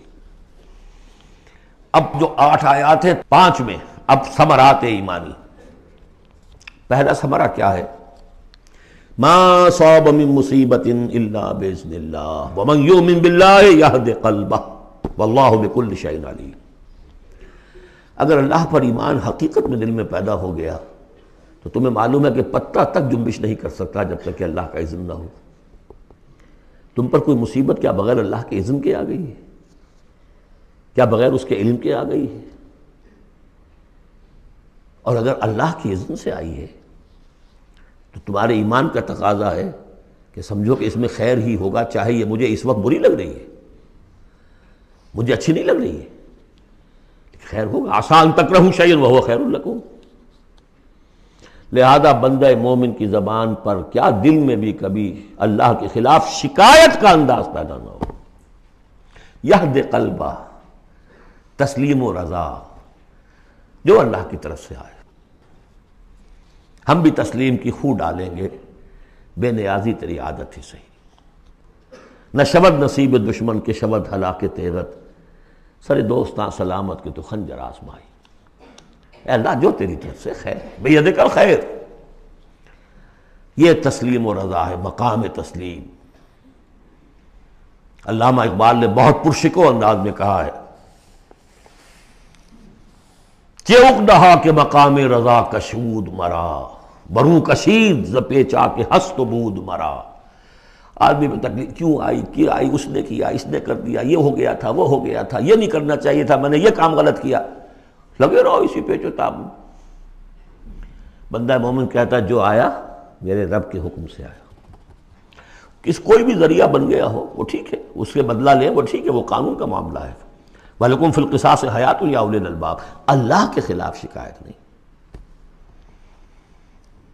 اب جو 8 آیات ہیں 5 میں اب ثمرات ایمانی. پہلا ثمرہ کیا ہے؟ ما صاب من مصیبت الا باذن اللہ ومن یؤمن باللہ یہد قلبہ واللہ بکل شیء علیم. اگر اللہ پر ایمان حقیقت میں دل میں پیدا ہو گیا تو تمہیں معلوم ہے کہ پتہ تک جنبش نہیں کر سکتا جب تک کہ اللہ کا اذن نہ ہو. تم پر کوئی مصیبت کیا بغیر اللہ کے اذن کے آ گئی ہے؟ کیا بغیر اس کے علم کے آ گئی ہے؟ اور اگر اللہ کی اذن سے آئی ہے تو تمہارے ایمان کا تقاضا ہے کہ سمجھو کہ اس میں خیر ہی ہوگا، چاہے یہ مجھے اس وقت بری لگ رہی ہے، مجھے اچھی نہیں لگ رہی ہے، خیر ہوگا. عسیٰ ان تکرہوا شیئا وہو خیر لکم. لہذا بندہ مومن کی زبان پر کیا دل میں بھی کبھی اللہ کے خلاف شکایت کا انداز پیدا نہ ہو. یہد قلبہ، تسلیم و رضا، جو اللہ کی طرف سے آئے. ہم بھی تسلیم کی خو ڈالیں گے، بے نیازی تیری عادت ہی صحیح. نہ شبد نصیب دشمن کے شبد ہلاک تیغت، سر دوستاں سلامت کے تو خنجر آزمائی. اے اللہ جو تیری طرف سے خیر، بیدک الخیر. یہ تسلیم و رضا ہے، مقام تسلیم. علامہ اقبال نے بہت پرشکو انداز میں کہا ہے کہ اقدہا کے مقام رضا کشود مرا، برو کشید ز پیچا کے ہست و بود مرا. آدمی میں تکلیف کیوں آئی، کیا آئی، اس نے کیا، اس نے کر دیا، یہ ہو گیا تھا، وہ ہو گیا تھا، یہ نہیں کرنا چاہیے تھا، میں نے یہ کام غلط کیا. لگے رہو اسی پیچ و تاب. بندہ مومن کہتا ہے جو آیا میرے رب کے حکم سے آیا. کوئی بھی ذریعہ بن گیا ہو وہ ٹھیک ہے، اس کے بدلہ لیں وہ ٹھیک ہے، وہ قانون کا معاملہ ہے. وَلَكُمْ فِي الْقِصَاصِ حَيَاةٌ یا اُولِي الْأَلْبَابِ، اللہ کے خلاف شکایت نہیں۔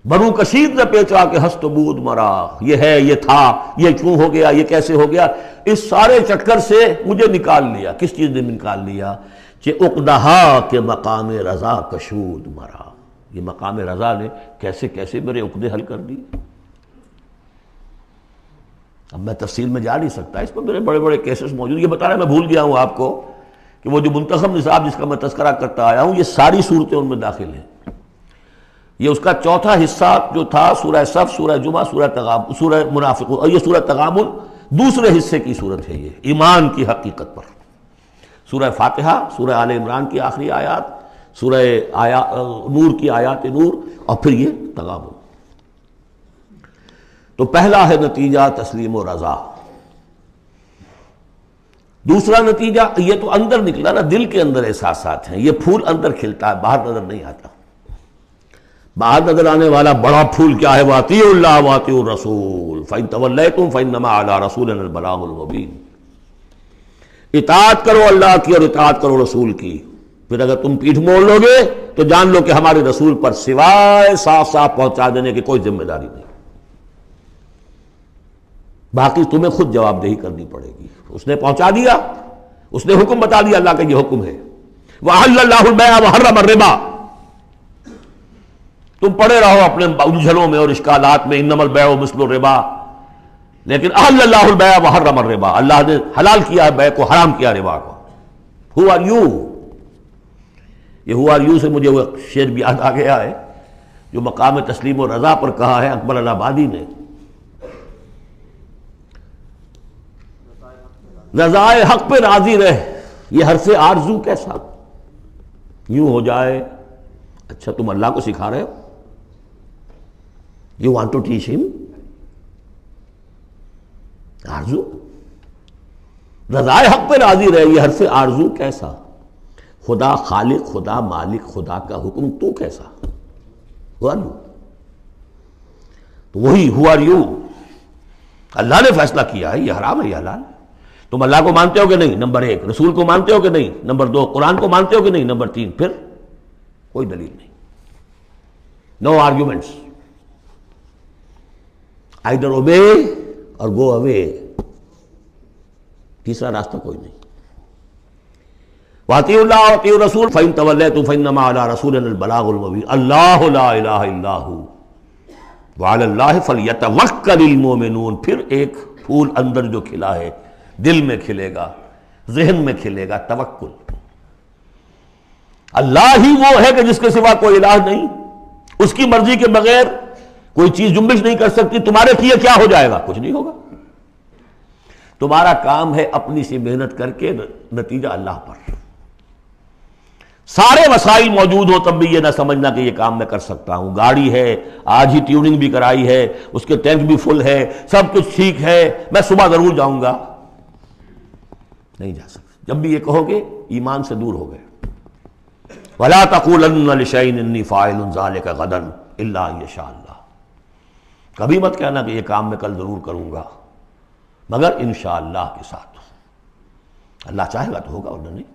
بنو کشید نے پیچا کہ ہست بود مرا، یہ ہے، یہ تھا، یہ کیوں ہو گیا، یہ کیسے ہو گیا، اس سارے چکر سے مجھے نکال لیا۔ کس چیز نے نکال لیا؟ کہ عقدہا کے مقام رضا کشود مرا، یہ مقام رضا نے کیسے کیسے میرے عقدے حل کر دی۔ اب میں تفصیل میں جا نہیں سکتا، اس پر میرے بڑے بڑے کیسز موجود۔ یہ بتانا میں بھول گیا ہوں آپ کو کہ وہ جو منتخب نصاب جس کا میں تذکرہ کرتا آیا ہوں، یہ ساری صورتیں ان میں داخل ہیں۔ یہ اس کا چوتھا حصہ جو تھا سورہ صف، سورہ جمعہ، سورہ تغابن، سورہ منافقون، اور یہ سورہ تغابن دوسرے حصے کی صورت ہے، یہ ایمان کی حقیقت پر۔ سورہ فاتحہ، سورہ آل عمران کی آخری آیات، سورہ نور کی آیات نور، اور پھر یہ تغابن۔ تو پہلا ہے نتیجہ تسلیم و رضا۔ دوسرا نتیجہ، یہ تو اندر نکلا نا، دل کے اندر احساسات ہیں، یہ پھول اندر کھلتا ہے، باہر نظر نہیں آتا۔ باہر نظر آنے والا بڑا پھول کیا ہے؟ وَأَطِیعُوا اللَّهَ وَأَطِیعُوا الرَّسُولَ فَإِن تَوَلَّیْتُمْ فَإِنَّمَا عَلَىٰ رَسُولِنَا الْبَلَاغُ الْمُبِینُ۔ اطاعت کرو اللہ کی اور اطاعت کرو رسول کی، پھر اگر تم پیٹھ موڑ لو گے تو جان لو کہ ہمارے رسول پر سوائے صاف صاف پہنچا دینے کی کوئی ذمہ داری نہیں، باقی تمہیں خود جواب دہی کرنی پڑے گی۔ اس نے پہنچا دیا، اس نے حکم بتا دیا، اللہ کا یہ حکم ہے۔ وَأَحَلَّ اللَّهُ الْبَيْعَ وَحَرَّمَ الرِّبَا، تم پڑے رہو اپنے الجھنوں میں اور اشکالات میں، انما البیع مثل الربا، لیکن احل اللہ البیع وحرم الربا، اللہ نے حلال کیا بیع کو، حرام کیا ربا کو۔ Who are you؟ یہ who are you سے مجھے وہ شعر بھی یاد آ گیا ہے جو مقام تسلیم و رضا پر کہا ہے اکبر الہآبادی نے۔ رضائے حق پہ راضی رہ، یہ حرف آرزو کیسا یوں ہو جائے۔ اچھا تم اللہ کو سکھا رہے ہو؟ You want to teach him؟ آرزو، رضائے حق پہ راضی رہے، یہ حرف آرزو کیسا؟ خدا خالق، خدا مالک، خدا کا حکم تو کیسا؟ Who are you؟ تو وہی who are you، اللہ نے فیصلہ کیا ہے یہ حرام ہے یہ حلال ہے۔ تم اللہ کو مانتے ہو کہ نہیں؟ نمبر ایک۔ رسول کو مانتے ہو کہ نہیں؟ نمبر دو۔ قرآن کو مانتے ہو کہ نہیں؟ نمبر تین۔ پھر کوئی دلیل نہیں، نو آرگیومنٹس، آئیدر اوبے اور گو اوے، تیسرا راستہ کوئی نہیں۔ وَأَطِیعُوا اللَّهَ وَأَطِیعُوا الرَّسُولَ فَإِن تَوَلَّیْتُمْ فَإِنَّمَا عَلَىٰ رَسُولِنَا الْبَلَاغُ الْمُبِینُ اللَّهُ لَا إِلَٰهَ إِلَّا هُوَ وَعَلَى اللَّهِ فَلْيَتَوَکَّلِ الْمُؤْمِنُونَ۔ پھر ایک پھول اندر جو کھلا ہے، دل میں کھلے گا، ذہن میں کھلے گا، توکل۔ اللہ ہی وہ ہے کہ جس کے سوا کوئی الہ نہیں، اس کی مرضی کے بغیر کوئی چیز جنبش نہیں کر سکتی۔ تمہارے کیے کیا ہو جائے گا؟ کچھ نہیں ہوگا۔ تمہارا کام ہے اپنی سی محنت کر کے نتیجہ اللہ پر۔ سارے وسائل موجود ہو تب بھی یہ نہ سمجھنا کہ یہ کام میں کر سکتا ہوں۔ گاڑی ہے، آج ہی ٹیوننگ بھی کرائی ہے، اس کے ٹینک بھی فل ہے، سب کچھ ٹھیک ہے، میں صبح ضرور جاؤں گا، نہیں جا سکتے۔ جب بھی یہ کہو گے ایمان سے دور ہو گئے۔ وَلَا تَقُولَنَّ لِشَيْءٍ إِنِّي فَاعِلٌ ذَلِكَ غَدًا إِلَّا أَن يَشَاءَ اللَّهُ، کبھی مت کہنا کہ یہ کام میں کل ضرور کروں گا مگر انشاءاللہ کے ساتھ، اللہ چاہے گا تو ہوگا ورنہ نہیں۔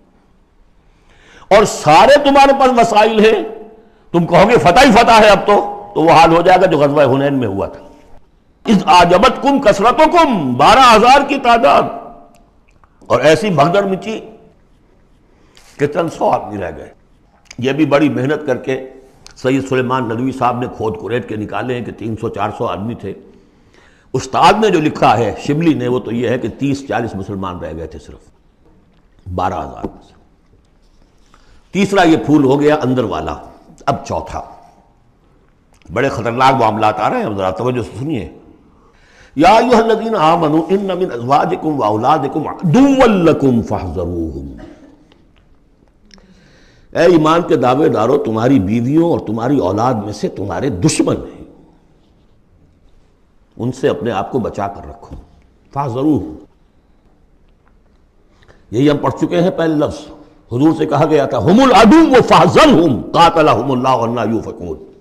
اور سارے تمہارے پاس وسائل ہیں، تم کہو گے فتح ہی فتح ہے اب تو وہ حال ہو جائے گا جو غزوہ حنین میں ہوا تھا۔ اذ اعجبتکم کثرتکم، 12,000 کی تعداد، اور ایسی بھگدڑ مچی کہ چند 100 آدمی رہ گئے۔ یہ بھی بڑی محنت کر کے سید سلیمان ندوی صاحب نے کھود کریٹ کے نکالے ہیں کہ 300-400 آدمی تھے۔ استاد نے جو لکھا ہے شبلی نے وہ تو یہ ہے کہ 30-40 مسلمان رہ گئے تھے صرف 12,000 میں سے۔ تیسرا یہ پھول ہو گیا اندر والا۔ اب چوتھا، بڑے خطرناک معاملات آ رہے ہیں، ذرا توجہ سے سنیے۔ یا ایھا الذین آمنوا ان من ازواجکم واولادکم عدوا لکم فاحذروہم، اے ایمان کے دعوے دارو، تمہاری بیویوں اور تمہاری اولاد میں سے تمہارے دشمن ہیں، ان سے اپنے آپ کو بچا کر رکھو۔ فاحذروہم، یہی ہم پڑھ چکے ہیں پہلے لفظ، حضور سے کہا گیا تھا ہم العدو فاحذرہم قاتلہم اللہ انا یؤفکون۔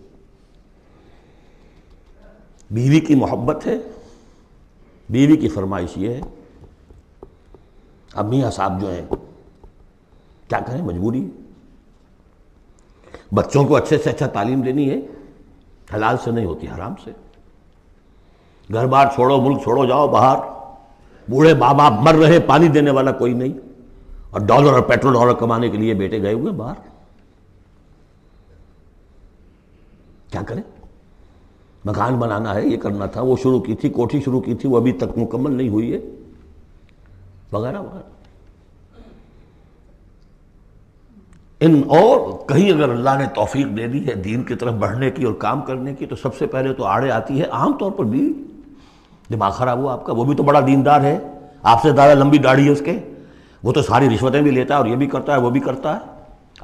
بیوی کی محبت ہے، بیوی کی فرمائش یہ ہے۔ اب میاں صاحب جو ہیں کیا کریں، مجبوری ہے۔ بچوں کو اچھے سے اچھا تعلیم دینی ہے، حلال سے نہیں ہوتی، حرام سے۔ گھر بار چھوڑو، ملک چھوڑو، جاؤ باہر، بوڑھے ماں باپ مر رہے، پانی دینے والا کوئی نہیں، اور ڈالر اور پیٹرول ڈالر کمانے کے لیے بیٹے گئے ہوئے باہر، کیا کریں؟ مکان بنانا ہے، یہ کرنا تھا، وہ شروع کی تھی، کوٹھی شروع کی تھی، وہ ابھی تک مکمل نہیں ہوئی ہے، وغیرہ وغیرہ۔ اور کہیں اگر اللہ نے توفیق دے دی ہے دین کی طرف بڑھنے کی اور کام کرنے کی، تو سب سے پہلے تو آڑے آتی ہے عام طور پر بھی دماغ خراب ہوا آپ کا، وہ بھی تو بڑا دیندار ہے، آپ سے زیادہ لمبی داڑھی ہے اس کے، وہ تو ساری رشوتیں بھی لیتا ہے اور یہ بھی کرتا ہے وہ بھی کرتا ہے،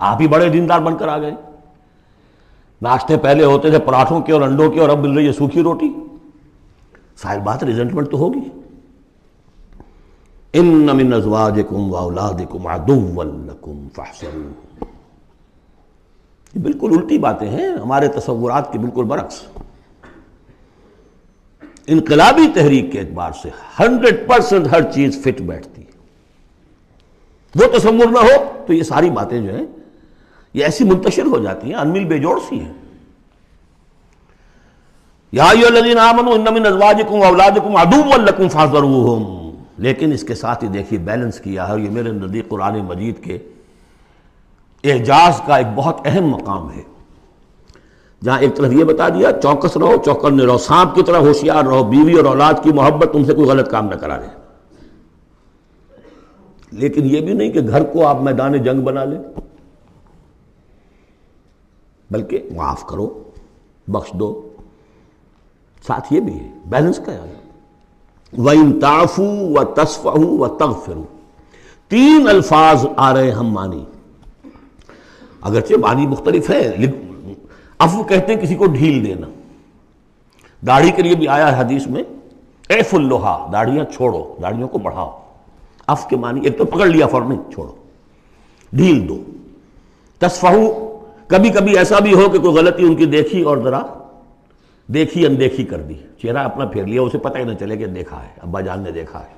آپ ہی بڑے دیندار بن کر آ گئے۔ ناشتے پہلے ہوتے تھے پراٹھوں کے اور انڈوں کے، اور اب مل رہی ہے سوکھی روٹی، ظاہر بات ریزنٹمنٹ تو ہوگی۔ ان من ازواجکم واولادکم عدوا لکم فاحذروہم، یہ بالکل الٹی باتیں ہیں ہمارے تصورات کے بالکل برعکس۔ انقلابی تحریک کے اعتبار سے 100% ہر چیز فٹ بیٹھتی ہے، وہ تصور نہ ہو تو یہ ساری باتیں جو ہیں یہ ایسی منتشر ہو جاتی ہیں، انمل بے جوڑ سی ہیں۔ یا ایھا الذین آمنوا ان من ازواجکم واولادکم عدوا لکم فاحذروہم، لیکن اس کے ساتھ ہی دیکھیے بیلنس کیا ہے، اور یہ میرے نزدیک قرآن مجید کے اعجاز کا ایک بہت اہم مقام ہے، جہاں ایک طرف یہ بتا دیا چوکس رہو، چوکنے رہو، سانپ کی طرح ہوشیار رہو، بیوی اور اولاد کی محبت تم سے کوئی غلط کام نہ کرا دے، لیکن یہ بھی نہیں کہ گھر کو آپ میدان جنگ بنا لیں، بلکہ معاف کرو، بخش دو، ساتھ یہ بھی ہے بیلنس کا ہے۔ وَإِن تَعْفُوا وَتَصْفَحُوا وَتَغْفِرُوا، تین الفاظ آ رہے ہم معنی، اگرچہ معنی مختلف ہے۔ عفو کہتے ہیں کسی کو ڈھیل دینا، داڑھی کے لیے بھی آیا ہے حدیث میں، اعف اللحا، داڑھیاں چھوڑو، داڑھیوں کو بڑھاؤ۔ عفو کے معنی ایک تو پکڑ لیا فوراً، چھوڑو، ڈھیل دو۔ تصفحوا، کبھی کبھی ایسا بھی ہو کہ کوئی غلطی ان کی دیکھی اور ذرا دیکھی اندیکھی کر دی، چہرہ اپنا پھیر لیا، اسے پتہ ہی نہ چلے کہ دیکھا ہے، ابا جان نے دیکھا ہے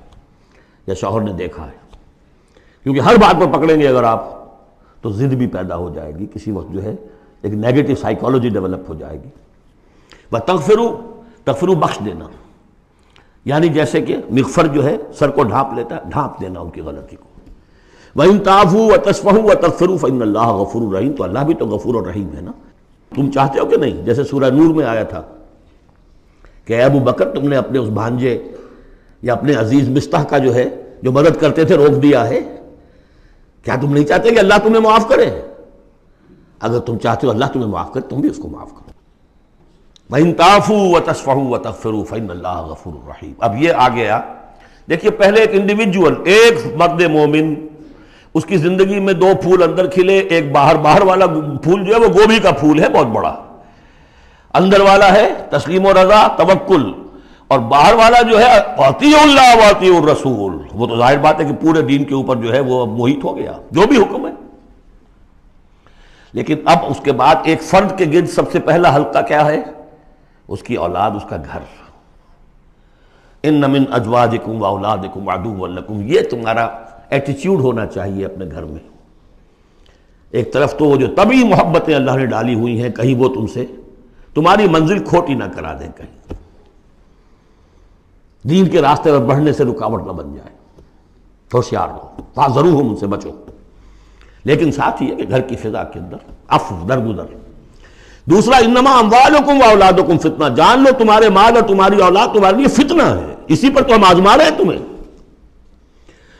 یا شوہر نے دیکھا ہے، کیونکہ ہر بات پر پکڑیں گے اگر آپ تو ضد بھی پیدا ہو جائے گی، کسی وقت جو ہے ایک نیگیٹو سائیکالوجی ڈیولپ ہو جائے گی۔ وَتَغْفِرُوا، تغفروا بخش دینا، یعنی جیسے کہ مغفر جو ہے سر کو ڈھانپ لیتا ہے، ڈھانپ دینا ان کی غلطی کو۔ وَإِن تَعْفُوا وَتَصْفَحُوا وَتَغْفِرُوا فَإِنَّ اللَّهَ غَفُورٌ رَحِيمٌ، تو اللہ بھی تو غفور اور رحیم ہے نا۔ تم چاہتے ہو کہ نہیں، جیسے سورہ نور میں آیا تھا کہ اے ابو بکر تم نے اپنے اس بھانجے یا اپنے عزیز مستح کا جو ہے جو مدد کرتے تھے روک دیا ہے، کیا تم نہیں چاہتے کہ اللہ تمہیں معاف کرے؟ اگر تم چاہتے ہو اللہ تمہیں معاف کرے، تم بھی اس کو معاف کرو۔ وَإِن تَعْفُوا وَتَصْفَحُوا وَتَغْفِرُوا فَإِنَّ اللَّهَ غَفُورٌ رَحِيمٌ۔ اب یہ آ گیا، دیکھیے پہلے ایک انڈیویجول، ایک مرد مومن، اس کی زندگی میں دو پھول اندر کھلے، ایک باہر والا پھول جو ہے وہ گوبھی کا پھول ہے بہت بڑا، اندر والا ہے تسلیم و رضا، توکل، اور باہر والا جو ہے اطیعوا اللہ واطیعوا الرسول، وہ تو ظاہر بات ہے کہ پورے دین کے اوپر جو ہے وہ محیط ہو گیا، جو بھی حکم ہے۔ لیکن اب اس کے بعد ایک فرد کے گرد سب سے پہلا حلقہ کیا ہے؟ اس کی اولاد، اس کا گھر۔ ان من ازواجکم واولادکم عدوا لکم، یہ تمہارا ایٹیچیوڈ ہونا چاہیے اپنے گھر میں۔ ایک طرف تو وہ جو طبعی محبتیں اللہ نے ڈالی ہوئی ہیں، کہیں وہ تم سے تمہاری منزل کھوٹی نہ کرا دیں، کہیں دین کے راستے پر بڑھنے سے رکاوٹ نہ بن جائے، ہوشیار رہو، فاحذروہم، ان سے بچو۔ لیکن ساتھ ہی ہے کہ گھر کی فضا کے اندر عفو، درگزر۔ دوسرا انما اموالکم واولادکم فتنہ، جان لو تمہارے مال اور تمہاری اولاد تمہارے لیے فتنہ ہے، اسی پر تو ہم آزما رہے ہیں تمہیں۔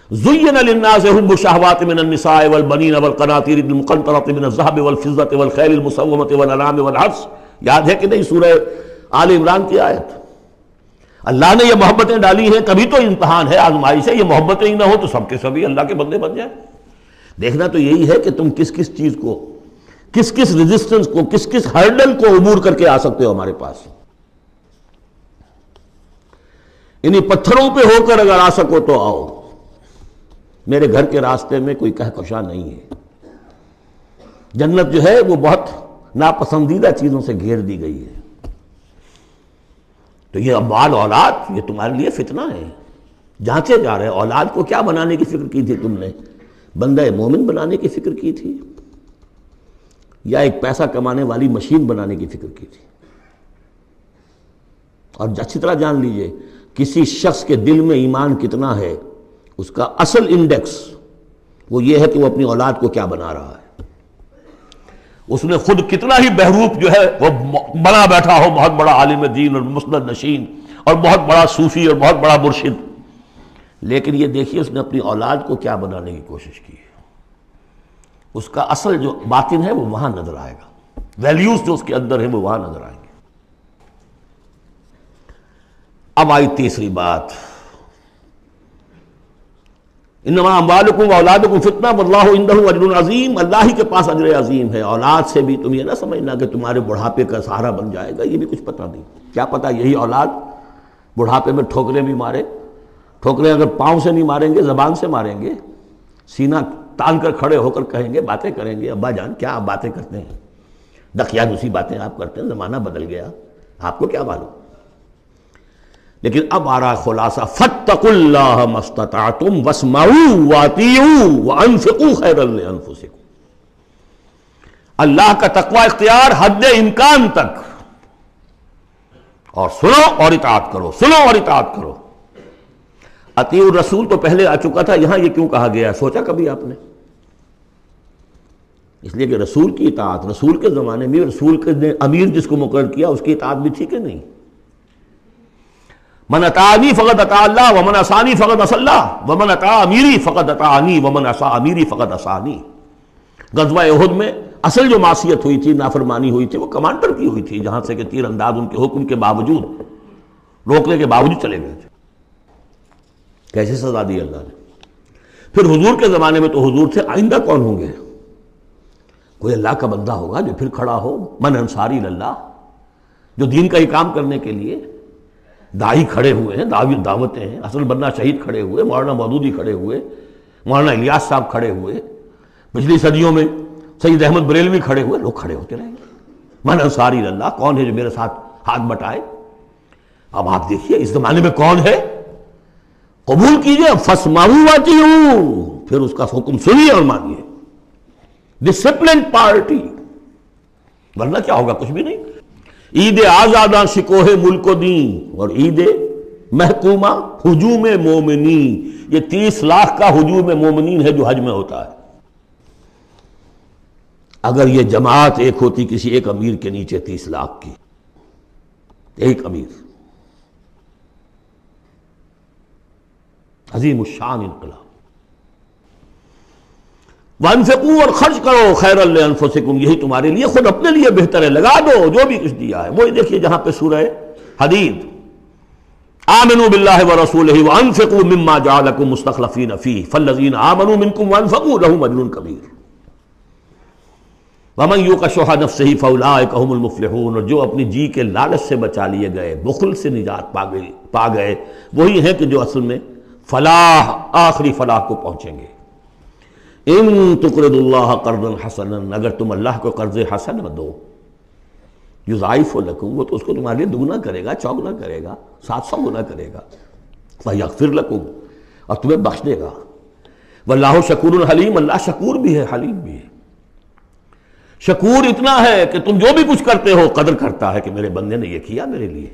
زین للناس حب الشہوات من النساء والبنین والقناطیر المقنطرۃ من الذهب والفضة والخیل المسومۃ والانعام والحرث، یاد ہے کہ نہیں سورہ آل عمران کی آیت؟ اللہ نے یہ محبتیں ڈالی ہیں، کبھی تو امتحان ہے، آزمائش ہے، یہ محبتیں ہی نہ ہو تو سب کے سبھی اللہ کے بندے بن جائیں۔ دیکھنا تو یہی ہے کہ تم کس کس چیز کو، کس کس ریزسٹنس کو، کس کس ہرڈل کو عبور کر کے آ سکتے ہو ہمارے پاس۔ انہی پتھروں پہ ہو کر اگر آ سکو تو آؤ، میرے گھر کے راستے میں کوئی کہکشاں نہیں ہے۔ جنت جو ہے وہ بہت ناپسندیدہ چیزوں سے گھیر دی گئی ہے، تو یہ اموال اولاد یہ تمہارے لیے فتنہ ہے، جانچے جا رہے۔ اولاد کو کیا بنانے کی فکر کی تھی تم نے؟ بندہ مومن بنانے کی فکر کی تھی یا ایک پیسہ کمانے والی مشین بنانے کی فکر کی تھی؟ اور اچھی طرح جان لیجئے کسی شخص کے دل میں ایمان کتنا ہے اس کا اصل انڈیکس وہ یہ ہے کہ وہ اپنی اولاد کو کیا بنا رہا ہے، اس نے خود کتنا ہی بہروپ جو ہے وہ بنا بیٹھا ہو، بہت بڑا عالم دین اور مسند نشین اور بہت بڑا صوفی اور بہت بڑا مرشد، لیکن یہ دیکھیے اس نے اپنی اولاد کو کیا بنانے کی کوشش کی ہے، اس کا اصل جو باطن ہے وہ وہاں نظر آئے گا، ویلیوز جو اس کے اندر ہیں وہ وہاں نظر آئیں گے۔ اب آئی تیسری بات، انما اموالکم واولادکم فتنہ واللہ عندہ اجر عظیم، اللہ ہی کے پاس اجر عظیم ہے۔ اولاد سے بھی تم یہ نہ سمجھنا کہ تمہارے بڑھاپے کا سہارا بن جائے گا، یہ بھی کچھ پتہ نہیں، کیا پتہ یہی اولاد بڑھاپے میں ٹھوکریں بھی مارے، ٹھوکریں اگر پاؤں سے نہیں ماریں گے زبان سے ماریں گے، سینہ تان کر کھڑے ہو کر کہیں گے، باتیں کریں گے، ابا جان کیا آپ باتیں کرتے ہیں، دقیانوسی باتیں آپ کرتے ہیں، زمانہ بدل گیا، آپ کو کیا معلوم۔ لیکن اب آ رہا خلاصہ، فاتقوا اللہ ما استطعتم واسمعوا واطیعوا وانفقوا خیرا لانفسکم، اللہ کا تقوی اختیار حد امکان تک، اور سنو اور اطاعت کرو، سنو اور اطاعت کرو۔ اطیعوا الرسول تو پہلے آ چکا تھا، یہاں یہ کیوں کہا گیا، سوچا کبھی آپ نے؟ اس لیے کہ رسول کی اطاعت، رسول کے زمانے میں رسول کے امیر جس کو مقرر کیا اس کی اطاعت بھی تھی کہ نہیں؟ من اطاعنی فقد اطاع اللہ ومن عصانی فقد عصی اللہ ومن اطاع امیری فقد اطاعنی ومن عصی امیری فقد عصانی۔ غزوہ احد میں اصل جو معصیت ہوئی تھی، نافرمانی ہوئی تھی، وہ کمانڈر کی ہوئی تھی، جہاں سے کہ تیر انداز ان کے حکم کے باوجود، روکنے کے باوجود چلے گئے تھے۔ کیسے سزا دی اللہ نے۔ پھر حضور کے زمانے میں تو حضور تھے، آئندہ کون ہوں گے؟ کوئی اللہ کا بندہ ہوگا جو پھر کھڑا ہو، من انصاری اللہ، جو دین کا ہی کام کرنے کے لیے داعی کھڑے ہوئے ہیں، دعوتیں ہیں، اصل بندہ شہید کھڑے ہوئے، مولانا مودودی کھڑے ہوئے، مولانا الیاس صاحب کھڑے ہوئے، پچھلی صدیوں میں سید احمد بریلوی کھڑے ہوئے، لوگ کھڑے ہوتے رہیں گے۔ من انصاری اللہ، کون ہے جو میرے ساتھ ہاتھ بٹائے؟ اب آپ دیکھیے اس زمانے میں کون ہے، قبول کیجئے، فاسمعوا واطیعوا، پھر اس کا حکم سنیے اور مانیے، ڈسپلن پارٹی، ورنہ کیا ہوگا؟ کچھ بھی نہیں۔ عید آزاداں شکوہ ملک و دین اور عید محکومہ ہجوم مومنین، یہ 30 لاکھ کا ہجوم مومنین ہے جو حج میں ہوتا ہے۔ اگر یہ جماعت ایک ہوتی کسی ایک امیر کے نیچے 30 لاکھ کی، ایک امیر، عظیم الشان انقلاب۔ وانفقوا، اور خرچ کرو، خیرا لانفسکم، یہی تمہارے لیے، خود اپنے لیے بہتر ہے، لگا دو جو بھی کچھ دیا ہے۔ وہی دیکھیے جہاں پہ سورہ حدید، آمنوا باللہ ورسولہ وانفقوا مما جعلکم مستخلفین فیہ فالذین آمنوا منکم وانفقوا لہم اجر کبیر ومن یوق شح نفسہ فاولئک ھم المفلحون، اور جو اپنی جی کے لالچ سے بچا لیے گئے، بخل سے نجات پا گئے، وہی ہیں کہ جو اصل میں فلاح، آخری فلاح کو پہنچیں گے۔ ان تقرض اللہ قرضا حسنا، اگر تم اللہ کو قرض حسن دو، یضاعف لکم، وہ تو اس کو تمہارے لیے دگنا کرے گا، چوگنا کرے گا، 700 گنا کرے گا، فیغفر لکم، اور تمہیں بخش دے گا۔ واللہ شکور حلیم، اللہ شکور بھی ہے، حلیم بھی ہے۔ شکور اتنا ہے کہ تم جو بھی کچھ کرتے ہو قدر کرتا ہے کہ میرے بندے نے یہ کیا میرے لیے،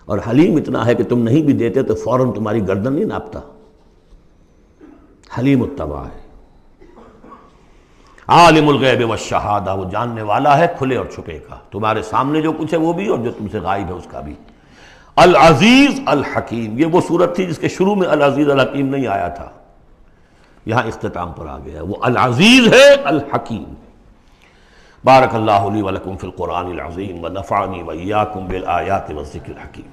اور حلیم اتنا ہے کہ تم نہیں بھی دیتے تو فوراً تمہاری گردن نہیں ناپتا، حلیم الطبع ہے۔ عالم الغیب والشہادہ، وہ جاننے والا ہے کھلے اور چھپے کا، تمہارے سامنے جو کچھ ہے وہ بھی اور جو تم سے غائب ہے اس کا بھی۔ العزیز الحکیم، یہ وہ صورت تھی جس کے شروع میں العزیز الحکیم نہیں آیا تھا، یہاں اختتام پر آ گیا، وہ العزیز ہے الحکیم۔ بارک اللہ لی ولکم فی القرآن العظیم ونفعنی وإیاکم بالآیات والذکر الحکیم۔